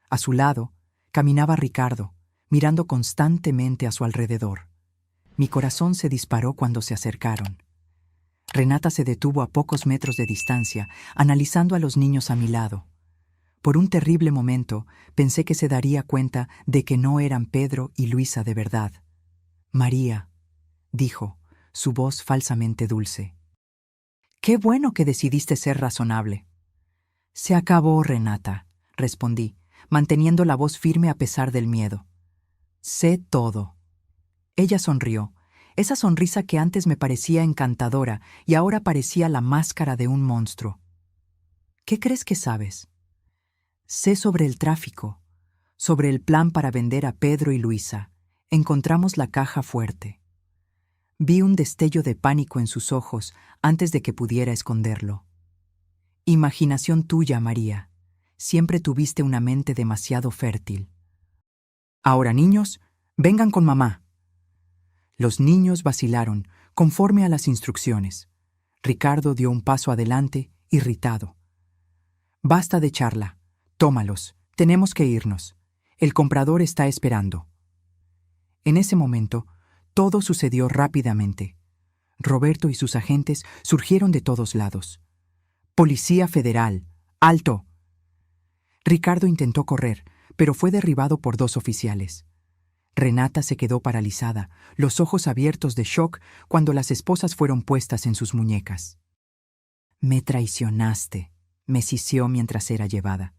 A su lado, caminaba Ricardo, mirando constantemente a su alrededor. Mi corazón se disparó cuando se acercaron. Renata se detuvo a pocos metros de distancia, analizando a los niños a mi lado. Por un terrible momento, pensé que se daría cuenta de que no eran Pedro y Luisa de verdad. María, dijo, su voz falsamente dulce. Qué bueno que decidiste ser razonable. Se acabó, Renata, respondí, manteniendo la voz firme a pesar del miedo. Sé todo. Ella sonrió, esa sonrisa que antes me parecía encantadora y ahora parecía la máscara de un monstruo. ¿Qué crees que sabes? Sé sobre el tráfico, sobre el plan para vender a Pedro y Luisa. Encontramos la caja fuerte. Vi un destello de pánico en sus ojos antes de que pudiera esconderlo. Imaginación tuya, María. Siempre tuviste una mente demasiado fértil. Ahora, niños, vengan con mamá. Los niños vacilaron, conforme a las instrucciones. Ricardo dio un paso adelante, irritado. Basta de charla. Tómalos, tenemos que irnos. El comprador está esperando. En ese momento, todo sucedió rápidamente. Roberto y sus agentes surgieron de todos lados. ¡Policía Federal! ¡Alto! Ricardo intentó correr, pero fue derribado por 2 oficiales. Renata se quedó paralizada, los ojos abiertos de shock cuando las esposas fueron puestas en sus muñecas. Me traicionaste, me sisió mientras era llevada.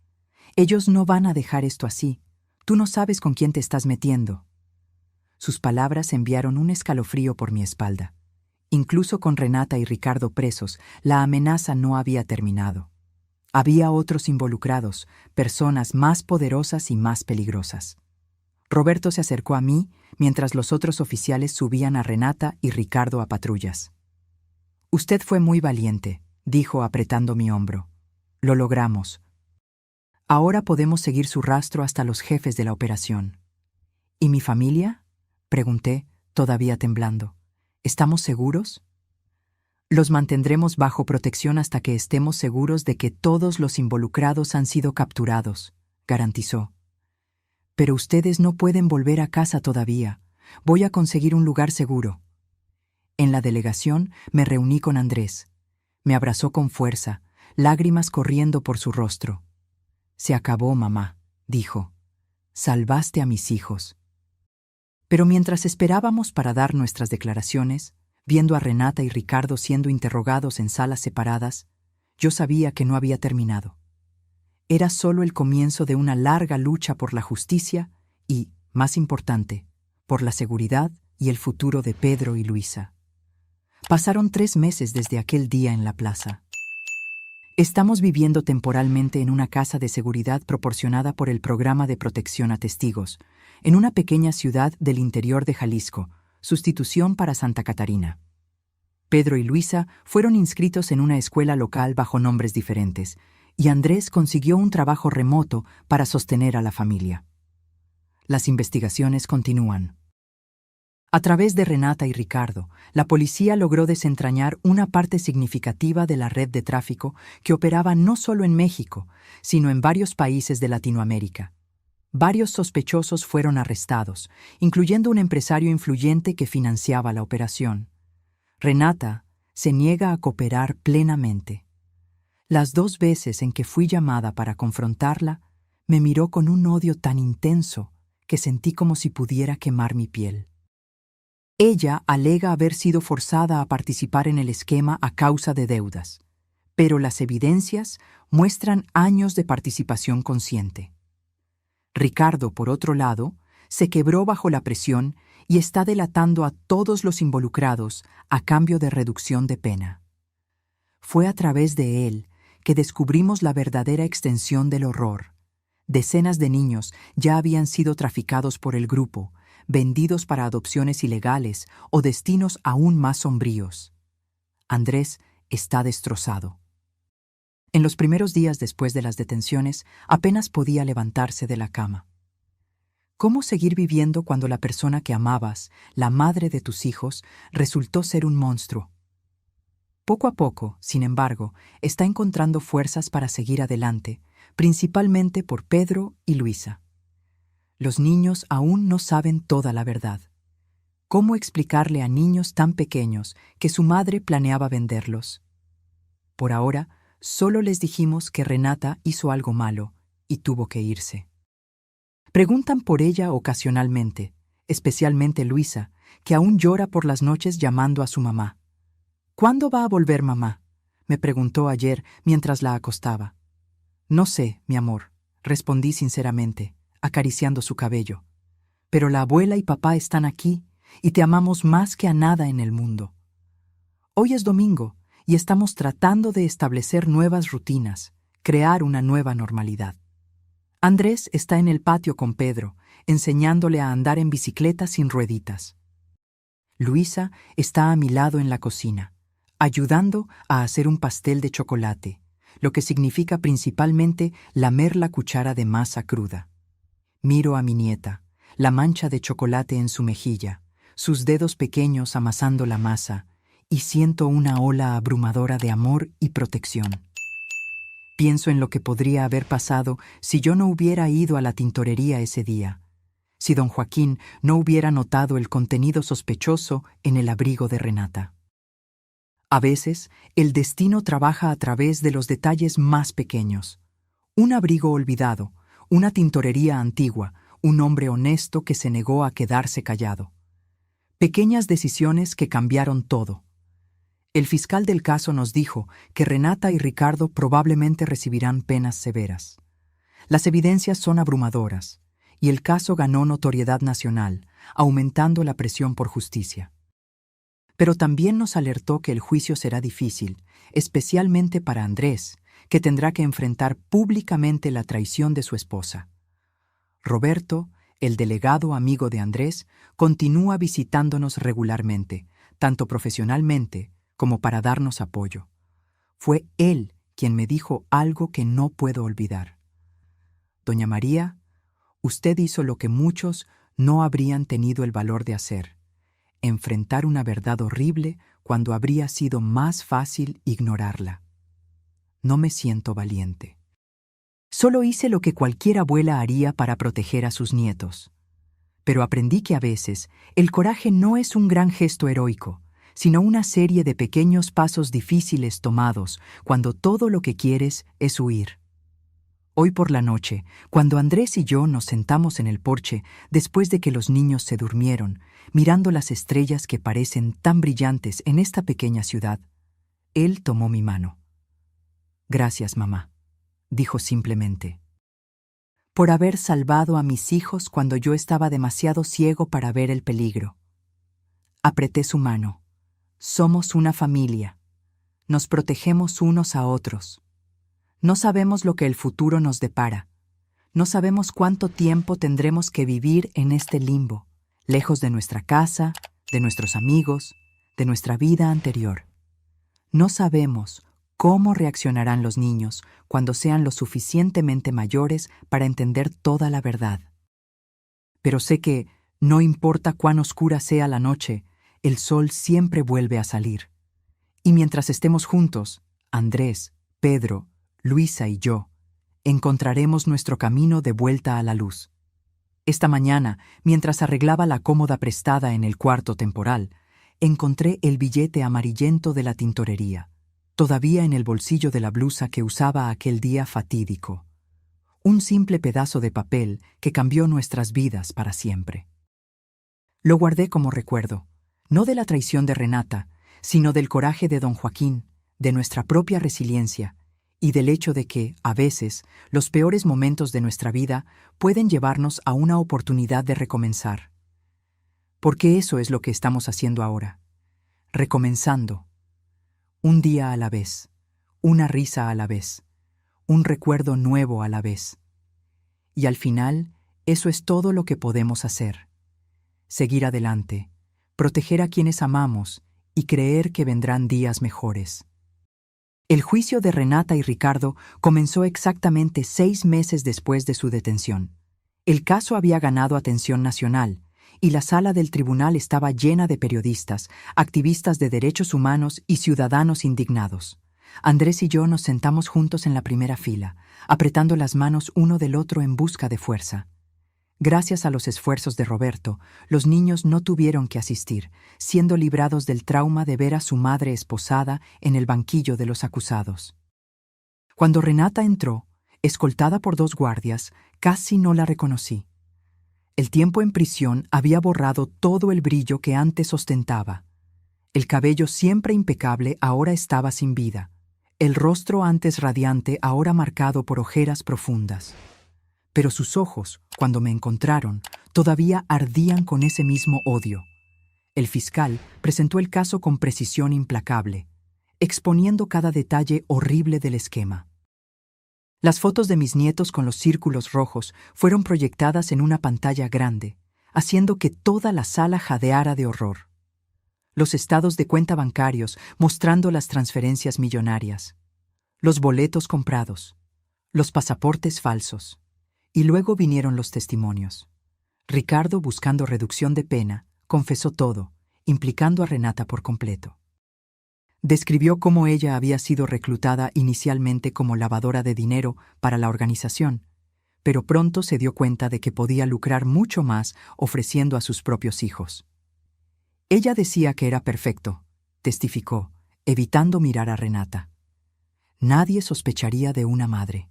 Ellos no van a dejar esto así. Tú no sabes con quién te estás metiendo. Sus palabras enviaron un escalofrío por mi espalda. Incluso con Renata y Ricardo presos, la amenaza no había terminado. Había otros involucrados, personas más poderosas y más peligrosas. Roberto se acercó a mí mientras los otros oficiales subían a Renata y Ricardo a patrullas. Usted fue muy valiente, dijo apretando mi hombro. Lo logramos. Ahora podemos seguir su rastro hasta los jefes de la operación. ¿Y mi familia?, pregunté, todavía temblando. ¿Estamos seguros? Los mantendremos bajo protección hasta que estemos seguros de que todos los involucrados han sido capturados, garantizó. Pero ustedes no pueden volver a casa todavía. Voy a conseguir un lugar seguro. En la delegación me reuní con Andrés. Me abrazó con fuerza, lágrimas corriendo por su rostro. Se acabó, mamá, dijo. Salvaste a mis hijos. Pero mientras esperábamos para dar nuestras declaraciones, viendo a Renata y Ricardo siendo interrogados en salas separadas, yo sabía que no había terminado. Era solo el comienzo de una larga lucha por la justicia y, más importante, por la seguridad y el futuro de Pedro y Luisa. Pasaron 3 meses desde aquel día en la plaza. Estamos viviendo temporalmente en una casa de seguridad proporcionada por el Programa de Protección a Testigos, en una pequeña ciudad del interior de Jalisco, sustitución para Santa Catarina. Pedro y Luisa fueron inscritos en una escuela local bajo nombres diferentes, y Andrés consiguió un trabajo remoto para sostener a la familia. Las investigaciones continúan. A través de Renata y Ricardo, la policía logró desentrañar una parte significativa de la red de tráfico que operaba no solo en México, sino en varios países de Latinoamérica. Varios sospechosos fueron arrestados, incluyendo un empresario influyente que financiaba la operación. Renata se niega a cooperar plenamente. Las 2 veces en que fui llamada para confrontarla, me miró con un odio tan intenso que sentí como si pudiera quemar mi piel. Ella alega haber sido forzada a participar en el esquema a causa de deudas, pero las evidencias muestran años de participación consciente. Ricardo, por otro lado, se quebró bajo la presión y está delatando a todos los involucrados a cambio de reducción de pena. Fue a través de él que descubrimos la verdadera extensión del horror. Decenas de niños ya habían sido traficados por el grupo, vendidos para adopciones ilegales o destinos aún más sombríos. Andrés está destrozado. En los primeros días después de las detenciones, apenas podía levantarse de la cama. ¿Cómo seguir viviendo cuando la persona que amabas, la madre de tus hijos, resultó ser un monstruo? Poco a poco, sin embargo, está encontrando fuerzas para seguir adelante, principalmente por Pedro y Luisa. Los niños aún no saben toda la verdad. ¿Cómo explicarle a niños tan pequeños que su madre planeaba venderlos? Por ahora, solo les dijimos que Renata hizo algo malo y tuvo que irse. Preguntan por ella ocasionalmente, especialmente Luisa, que aún llora por las noches llamando a su mamá. ¿Cuándo va a volver mamá?, me preguntó ayer mientras la acostaba. No sé, mi amor, respondí sinceramente, acariciando su cabello. Pero la abuela y papá están aquí y te amamos más que a nada en el mundo. Hoy es domingo y estamos tratando de establecer nuevas rutinas, crear una nueva normalidad. Andrés está en el patio con Pedro, enseñándole a andar en bicicleta sin rueditas. Luisa está a mi lado en la cocina, ayudando a hacer un pastel de chocolate, lo que significa principalmente lamer la cuchara de masa cruda. Miro a mi nieta, la mancha de chocolate en su mejilla, sus dedos pequeños amasando la masa, y siento una ola abrumadora de amor y protección. Pienso en lo que podría haber pasado si yo no hubiera ido a la tintorería ese día, si don Joaquín no hubiera notado el contenido sospechoso en el abrigo de Renata. A veces, el destino trabaja a través de los detalles más pequeños. Un abrigo olvidado, una tintorería antigua, un hombre honesto que se negó a quedarse callado. Pequeñas decisiones que cambiaron todo. El fiscal del caso nos dijo que Renata y Ricardo probablemente recibirán penas severas. Las evidencias son abrumadoras, y el caso ganó notoriedad nacional, aumentando la presión por justicia. Pero también nos alertó que el juicio será difícil, especialmente para Andrés, que tendrá que enfrentar públicamente la traición de su esposa. Roberto, el delegado amigo de Andrés, continúa visitándonos regularmente, tanto profesionalmente como para darnos apoyo. Fue él quien me dijo algo que no puedo olvidar. Doña María, usted hizo lo que muchos no habrían tenido el valor de hacer: enfrentar una verdad horrible cuando habría sido más fácil ignorarla. No me siento valiente. Solo hice lo que cualquier abuela haría para proteger a sus nietos. Pero aprendí que a veces el coraje no es un gran gesto heroico, sino una serie de pequeños pasos difíciles tomados cuando todo lo que quieres es huir. Hoy por la noche, cuando Andrés y yo nos sentamos en el porche después de que los niños se durmieron, mirando las estrellas que parecen tan brillantes en esta pequeña ciudad, él tomó mi mano. Gracias, mamá, dijo simplemente, por haber salvado a mis hijos cuando yo estaba demasiado ciego para ver el peligro. Apreté su mano. Somos una familia. Nos protegemos unos a otros. No sabemos lo que el futuro nos depara. No sabemos cuánto tiempo tendremos que vivir en este limbo, lejos de nuestra casa, de nuestros amigos, de nuestra vida anterior. No sabemos cómo reaccionarán los niños cuando sean lo suficientemente mayores para entender toda la verdad. Pero sé que, no importa cuán oscura sea la noche, el sol siempre vuelve a salir. Y mientras estemos juntos, Andrés, Pedro, Luisa y yo, encontraremos nuestro camino de vuelta a la luz. Esta mañana, mientras arreglaba la cómoda prestada en el cuarto temporal, encontré el billete amarillento de la tintorería, todavía en el bolsillo de la blusa que usaba aquel día fatídico. Un simple pedazo de papel que cambió nuestras vidas para siempre. Lo guardé como recuerdo, no de la traición de Renata, sino del coraje de don Joaquín, de nuestra propia resiliencia y del hecho de que, a veces, los peores momentos de nuestra vida pueden llevarnos a una oportunidad de recomenzar. Porque eso es lo que estamos haciendo ahora, recomenzando. Un día a la vez, una risa a la vez, un recuerdo nuevo a la vez. Y al final, eso es todo lo que podemos hacer. Seguir adelante, proteger a quienes amamos y creer que vendrán días mejores. El juicio de Renata y Ricardo comenzó exactamente 6 meses después de su detención. El caso había ganado atención nacional, y la sala del tribunal estaba llena de periodistas, activistas de derechos humanos y ciudadanos indignados. Andrés y yo nos sentamos juntos en la primera fila, apretando las manos uno del otro en busca de fuerza. Gracias a los esfuerzos de Roberto, los niños no tuvieron que asistir, siendo librados del trauma de ver a su madre esposada en el banquillo de los acusados. Cuando Renata entró, escoltada por 2 guardias, casi no la reconocí. El tiempo en prisión había borrado todo el brillo que antes ostentaba. El cabello siempre impecable ahora estaba sin vida. El rostro antes radiante ahora marcado por ojeras profundas. Pero sus ojos, cuando me encontraron, todavía ardían con ese mismo odio. El fiscal presentó el caso con precisión implacable, exponiendo cada detalle horrible del esquema. Las fotos de mis nietos con los círculos rojos fueron proyectadas en una pantalla grande, haciendo que toda la sala jadeara de horror. Los estados de cuenta bancarios mostrando las transferencias millonarias, los boletos comprados, los pasaportes falsos. Y luego vinieron los testimonios. Ricardo, buscando reducción de pena, confesó todo, implicando a Renata por completo. Describió cómo ella había sido reclutada inicialmente como lavadora de dinero para la organización, pero pronto se dio cuenta de que podía lucrar mucho más ofreciendo a sus propios hijos. Ella decía que era perfecto, testificó, evitando mirar a Renata. Nadie sospecharía de una madre.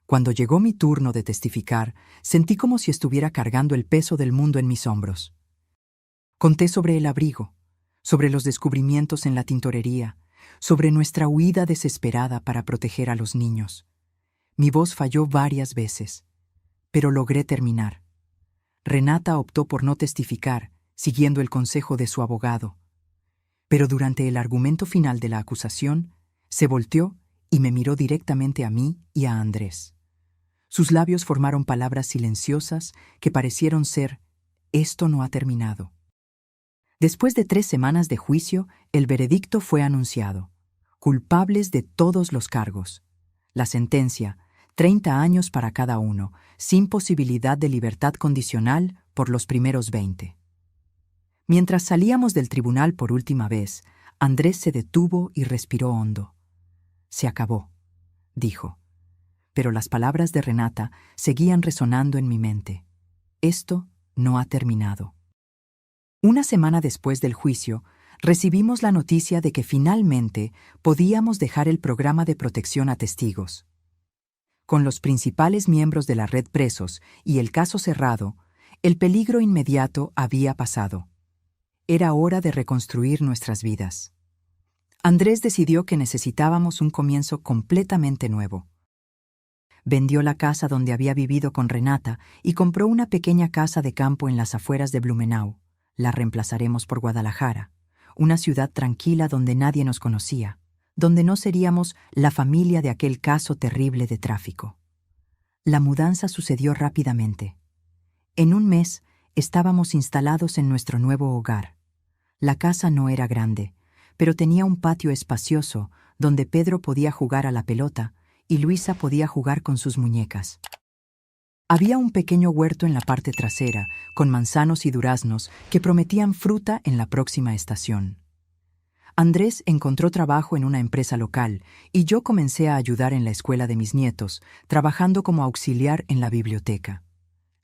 Cuando llegó mi turno de testificar, sentí como si estuviera cargando el peso del mundo en mis hombros. Conté sobre el abrigo, sobre los descubrimientos en la tintorería, sobre nuestra huida desesperada para proteger a los niños. Mi voz falló varias veces, pero logré terminar. Renata optó por no testificar, siguiendo el consejo de su abogado. Pero durante el argumento final de la acusación, se volteó y me miró directamente a mí y a Andrés. Sus labios formaron palabras silenciosas que parecieron ser: «Esto no ha terminado». Después de 3 semanas de juicio, el veredicto fue anunciado. Culpables de todos los cargos. La sentencia: 30 años para cada uno, sin posibilidad de libertad condicional por los primeros 20. Mientras salíamos del tribunal por última vez, Andrés se detuvo y respiró hondo. «Se acabó», dijo. Pero las palabras de Renata seguían resonando en mi mente. Esto no ha terminado. Una semana después del juicio, recibimos la noticia de que finalmente podíamos dejar el programa de protección a testigos. Con los principales miembros de la red presos y el caso cerrado, el peligro inmediato había pasado. Era hora de reconstruir nuestras vidas. Andrés decidió que necesitábamos un comienzo completamente nuevo. Vendió la casa donde había vivido con Renata y compró una pequeña casa de campo en las afueras de Blumenau. La reemplazaremos por Guadalajara, una ciudad tranquila donde nadie nos conocía, donde no seríamos la familia de aquel caso terrible de tráfico. La mudanza sucedió rápidamente. En un mes, estábamos instalados en nuestro nuevo hogar. La casa no era grande, pero tenía un patio espacioso donde Pedro podía jugar a la pelota y Luisa podía jugar con sus muñecas. Había un pequeño huerto en la parte trasera, con manzanos y duraznos que prometían fruta en la próxima estación. Andrés encontró trabajo en una empresa local y yo comencé a ayudar en la escuela de mis nietos, trabajando como auxiliar en la biblioteca.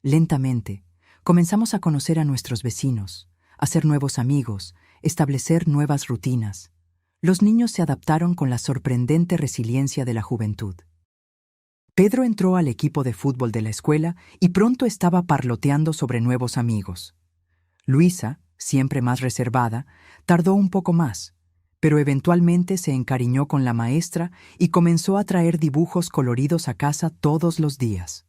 Lentamente, comenzamos a conocer a nuestros vecinos, hacer nuevos amigos, establecer nuevas rutinas. Los niños se adaptaron con la sorprendente resiliencia de la juventud. Pedro entró al equipo de fútbol de la escuela y pronto estaba parloteando sobre nuevos amigos. Luisa, siempre más reservada, tardó un poco más, pero eventualmente se encariñó con la maestra y comenzó a traer dibujos coloridos a casa todos los días.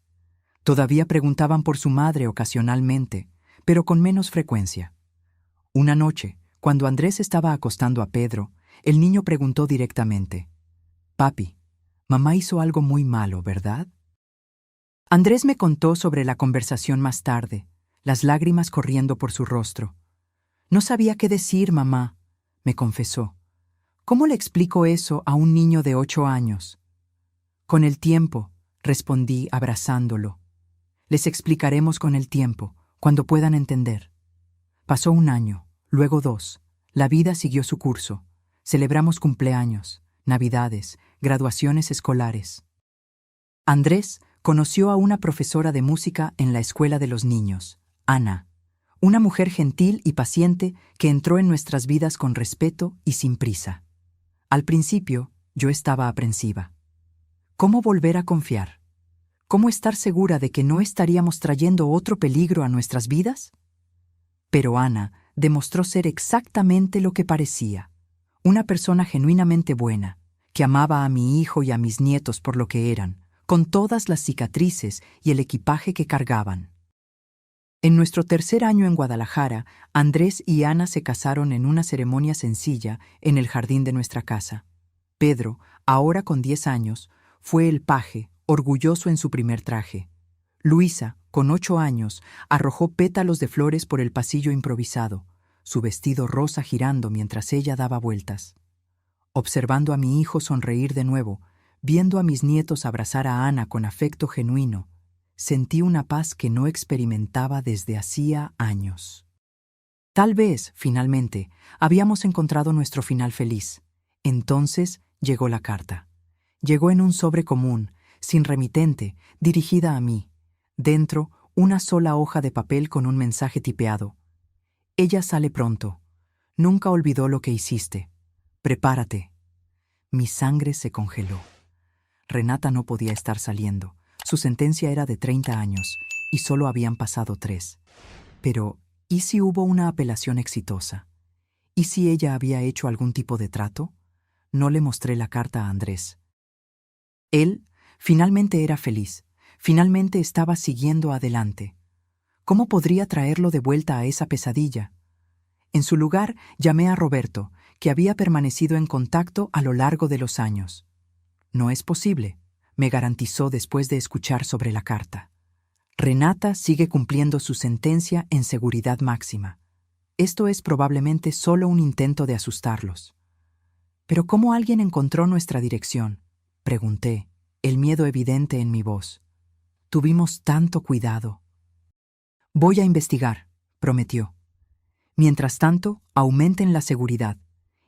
Todavía preguntaban por su madre ocasionalmente, pero con menos frecuencia. Una noche, cuando Andrés estaba acostando a Pedro, el niño preguntó directamente: «Papi, mamá hizo algo muy malo, ¿verdad?». Andrés me contó sobre la conversación más tarde, las lágrimas corriendo por su rostro. «No sabía qué decir, mamá», me confesó. «¿Cómo le explico eso a un niño de 8 años?» «Con el tiempo», respondí abrazándolo. «Les explicaremos con el tiempo, cuando puedan entender». Pasó 1 año, luego 2. La vida siguió su curso. Celebramos cumpleaños, navidades, graduaciones escolares. Andrés conoció a una profesora de música en la escuela de los niños, Ana, una mujer gentil y paciente que entró en nuestras vidas con respeto y sin prisa. Al principio, yo estaba aprensiva. ¿Cómo volver a confiar? ¿Cómo estar segura de que no estaríamos trayendo otro peligro a nuestras vidas? Pero Ana demostró ser exactamente lo que parecía, una persona genuinamente buena, que amaba a mi hijo y a mis nietos por lo que eran, con todas las cicatrices y el equipaje que cargaban. En nuestro 3er año en Guadalajara, Andrés y Ana se casaron en una ceremonia sencilla en el jardín de nuestra casa. Pedro, ahora con 10 años, fue el paje, orgulloso en su primer traje. Luisa, con 8 años, arrojó pétalos de flores por el pasillo improvisado, su vestido rosa girando mientras ella daba vueltas. Observando a mi hijo sonreír de nuevo, viendo a mis nietos abrazar a Ana con afecto genuino, sentí una paz que no experimentaba desde hacía años. Tal vez, finalmente, habíamos encontrado nuestro final feliz. Entonces llegó la carta. Llegó en un sobre común, sin remitente, dirigida a mí. Dentro, una sola hoja de papel con un mensaje tipeado. «Ella sale pronto. Nunca olvidó lo que hiciste. Prepárate». Mi sangre se congeló. Renata no podía estar saliendo. Su sentencia era de 30 años y solo habían pasado 3. Pero, ¿y si hubo una apelación exitosa? ¿Y si ella había hecho algún tipo de trato? No le mostré la carta a Andrés. Él finalmente era feliz. Finalmente estaba siguiendo adelante. ¿Cómo podría traerlo de vuelta a esa pesadilla? En su lugar, llamé a Roberto, que había permanecido en contacto a lo largo de los años. «No es posible», me garantizó después de escuchar sobre la carta. «Renata sigue cumpliendo su sentencia en seguridad máxima. Esto es probablemente solo un intento de asustarlos». «¿Pero cómo alguien encontró nuestra dirección?», pregunté, el miedo evidente en mi voz. «Tuvimos tanto cuidado». «Voy a investigar», prometió. «Mientras tanto, aumenten la seguridad.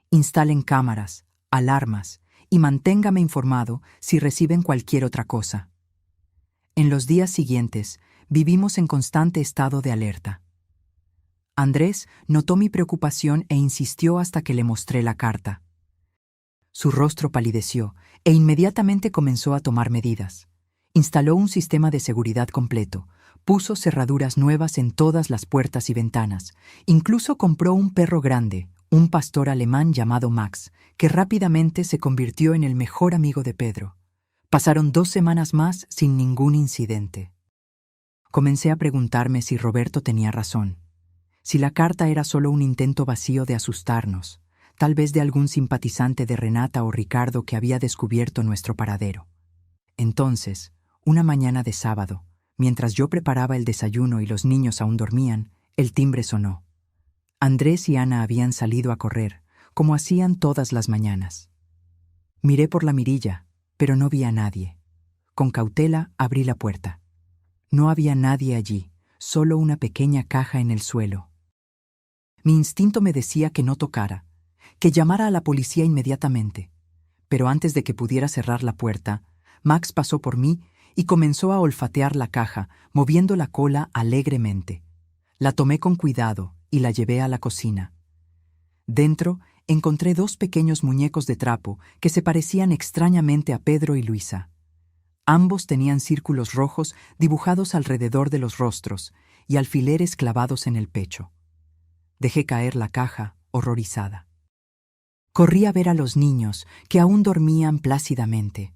Instalen cámaras, alarmas y manténgame informado si reciben cualquier otra cosa». En los días siguientes, vivimos en constante estado de alerta. Andrés notó mi preocupación e insistió hasta que le mostré la carta. Su rostro palideció e inmediatamente comenzó a tomar medidas. Instaló un sistema de seguridad completo, puso cerraduras nuevas en todas las puertas y ventanas, incluso compró un perro grande, un pastor alemán llamado Max, que rápidamente se convirtió en el mejor amigo de Pedro. Pasaron 2 semanas más sin ningún incidente. Comencé a preguntarme si Roberto tenía razón, si la carta era solo un intento vacío de asustarnos, tal vez de algún simpatizante de Renata o Ricardo que había descubierto nuestro paradero. Entonces, una mañana de sábado, Mientras yo preparaba el desayuno y los niños aún dormían, el timbre sonó. Andrés y Ana habían salido a correr, como hacían todas las mañanas. Miré por la mirilla, pero no vi a nadie. Con cautela abrí la puerta. No había nadie allí, solo una pequeña caja en el suelo. Mi instinto me decía que no tocara, que llamara a la policía inmediatamente. Pero antes de que pudiera cerrar la puerta, Max pasó por mí y comenzó a olfatear la caja, moviendo la cola alegremente. La tomé con cuidado y la llevé a la cocina. Dentro encontré 2 pequeños muñecos de trapo que se parecían extrañamente a Pedro y Luisa. Ambos tenían círculos rojos dibujados alrededor de los rostros y alfileres clavados en el pecho. Dejé caer la caja, horrorizada. Corrí a ver a los niños, que aún dormían plácidamente.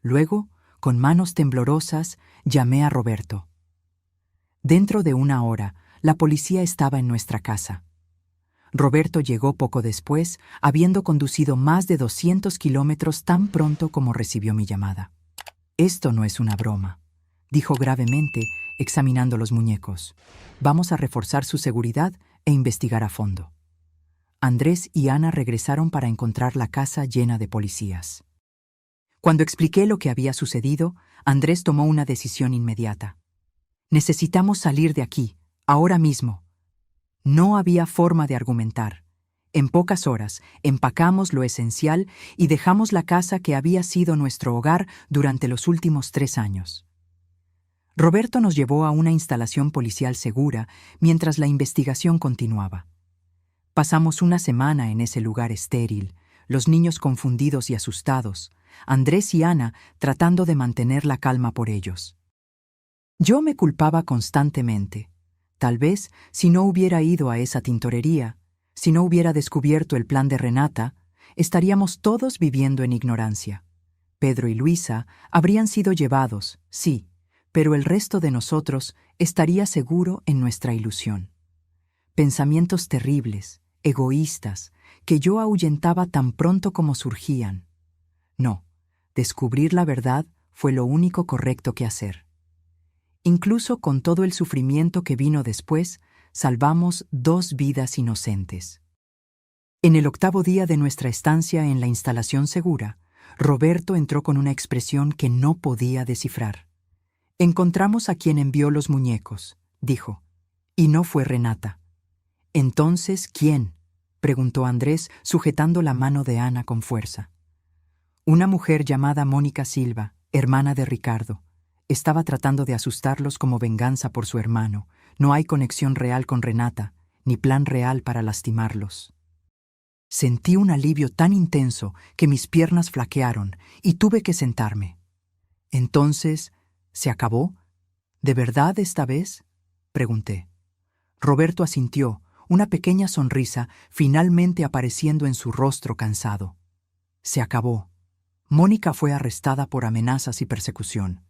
Luego, con manos temblorosas, llamé a Roberto. Dentro de 1 hora, la policía estaba en nuestra casa. Roberto llegó poco después, habiendo conducido más de 200 kilómetros tan pronto como recibió mi llamada. «Esto no es una broma», dijo gravemente, examinando los muñecos. «Vamos a reforzar su seguridad e investigar a fondo». Andrés y Ana regresaron para encontrar la casa llena de policías. Cuando expliqué lo que había sucedido, Andrés tomó una decisión inmediata. «Necesitamos salir de aquí, ahora mismo». No había forma de argumentar. En pocas horas empacamos lo esencial y dejamos la casa que había sido nuestro hogar durante los últimos 3 años. Roberto nos llevó a una instalación policial segura mientras la investigación continuaba. Pasamos una semana en ese lugar estéril, los niños confundidos y asustados, Andrés y Ana tratando de mantener la calma por ellos. Yo me culpaba constantemente. Tal vez, si no hubiera ido a esa tintorería, si no hubiera descubierto el plan de Renata, estaríamos todos viviendo en ignorancia. Pedro y Luisa habrían sido llevados, sí, pero el resto de nosotros estaría seguro en nuestra ilusión. Pensamientos terribles, egoístas, que yo ahuyentaba tan pronto como surgían. No, descubrir la verdad fue lo único correcto que hacer. Incluso con todo el sufrimiento que vino después, salvamos 2 vidas inocentes. En el 8º día de nuestra estancia en la instalación segura, Roberto entró con una expresión que no podía descifrar. «Encontramos a quien envió los muñecos», dijo, «y no fue Renata». «Entonces, ¿quién?», preguntó Andrés, sujetando la mano de Ana con fuerza. «Una mujer llamada Mónica Silva, hermana de Ricardo. Estaba tratando de asustarlos como venganza por su hermano. No hay conexión real con Renata, ni plan real para lastimarlos». Sentí un alivio tan intenso que mis piernas flaquearon y tuve que sentarme. «Entonces, ¿se acabó? ¿De verdad esta vez?», pregunté. Roberto asintió, una pequeña sonrisa finalmente apareciendo en su rostro cansado. «Se acabó. Mónica fue arrestada por amenazas y persecución.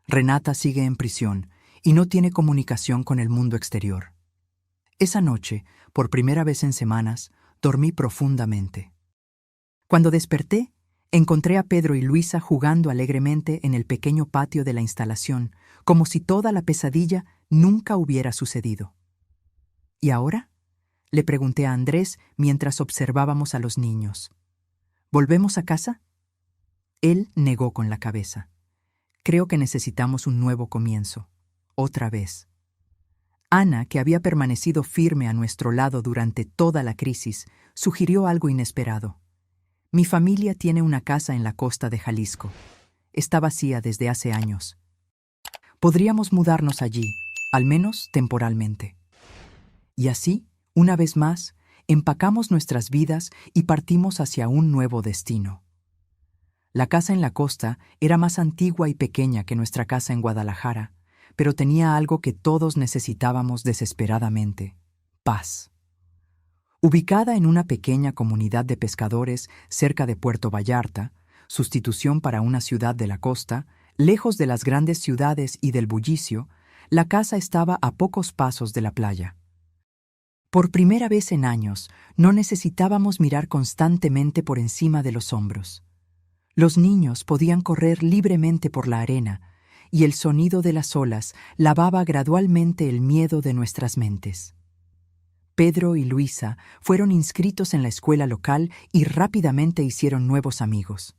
Renata sigue en prisión y no tiene comunicación con el mundo exterior». Esa noche, por primera vez en semanas, dormí profundamente. Cuando desperté, encontré a Pedro y Luisa jugando alegremente en el pequeño patio de la instalación, como si toda la pesadilla nunca hubiera sucedido. «¿Y ahora?», le pregunté a Andrés mientras observábamos a los niños. «¿Volvemos a casa?». Él negó con la cabeza. «Creo que necesitamos un nuevo comienzo. Otra vez». Ana, que había permanecido firme a nuestro lado durante toda la crisis, sugirió algo inesperado. «Mi familia tiene una casa en la costa de Jalisco. Está vacía desde hace años. Podríamos mudarnos allí, al menos temporalmente». Y así, una vez más, empacamos nuestras vidas y partimos hacia un nuevo destino. La casa en la costa era más antigua y pequeña que nuestra casa en Guadalajara, pero tenía algo que todos necesitábamos desesperadamente: paz. Ubicada en una pequeña comunidad de pescadores cerca de Puerto Vallarta, sustitución para una ciudad de la costa, lejos de las grandes ciudades y del bullicio, la casa estaba a pocos pasos de la playa. Por primera vez en años, no necesitábamos mirar constantemente por encima de los hombros. Los niños podían correr libremente por la arena, y el sonido de las olas lavaba gradualmente el miedo de nuestras mentes. Pedro y Luisa fueron inscritos en la escuela local y rápidamente hicieron nuevos amigos.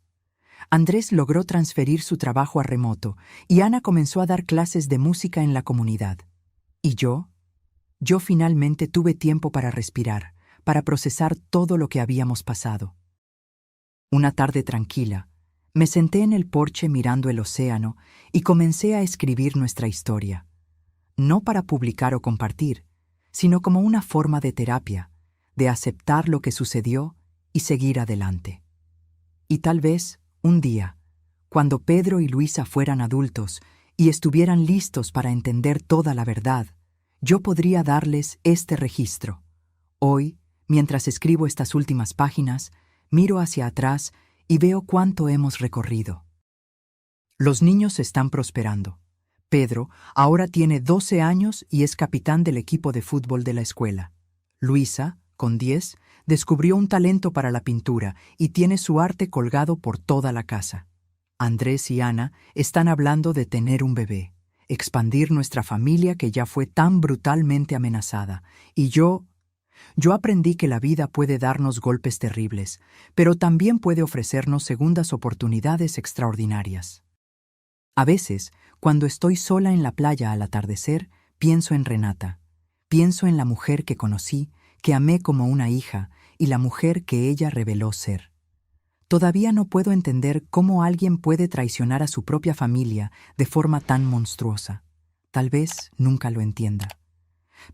Andrés logró transferir su trabajo a remoto y Ana comenzó a dar clases de música en la comunidad. ¿Y yo? Yo finalmente tuve tiempo para respirar, para procesar todo lo que habíamos pasado. Una tarde tranquila, me senté en el porche mirando el océano y comencé a escribir nuestra historia. No para publicar o compartir, sino como una forma de terapia, de aceptar lo que sucedió y seguir adelante. Y tal vez, un día, cuando Pedro y Luisa fueran adultos y estuvieran listos para entender toda la verdad, yo podría darles este registro. Hoy, mientras escribo estas últimas páginas, miro hacia atrás y veo cuánto hemos recorrido. Los niños están prosperando. Pedro ahora tiene 12 años y es capitán del equipo de fútbol de la escuela. Luisa, con 10, descubrió un talento para la pintura y tiene su arte colgado por toda la casa. Andrés y Ana están hablando de tener un bebé, expandir nuestra familia que ya fue tan brutalmente amenazada. Y yo aprendí que la vida puede darnos golpes terribles, pero también puede ofrecernos segundas oportunidades extraordinarias. A veces, cuando estoy sola en la playa al atardecer, pienso en Renata. Pienso en la mujer que conocí, que amé como una hija, y la mujer que ella reveló ser. Todavía no puedo entender cómo alguien puede traicionar a su propia familia de forma tan monstruosa. Tal vez nunca lo entienda.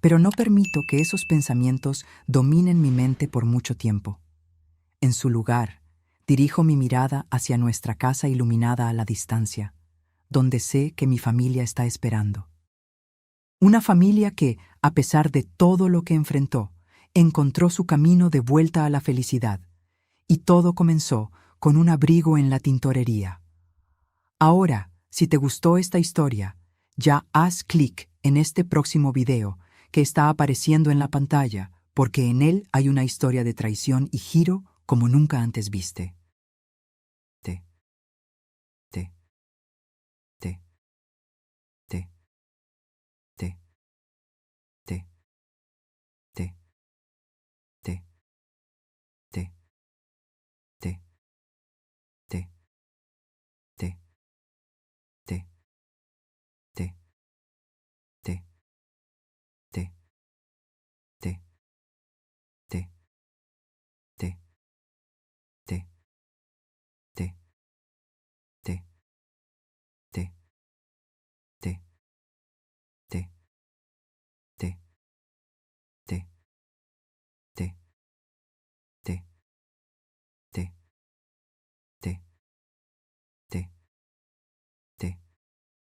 Pero no permito que esos pensamientos dominen mi mente por mucho tiempo. En su lugar, dirijo mi mirada hacia nuestra casa iluminada a la distancia, donde sé que mi familia está esperando. Una familia que, a pesar de todo lo que enfrentó, encontró su camino de vuelta a la felicidad, y todo comenzó con un abrigo en la tintorería. Ahora, si te gustó esta historia, ya haz clic en este próximo video que está apareciendo en la pantalla, porque en él hay una historia de traición y giro como nunca antes viste.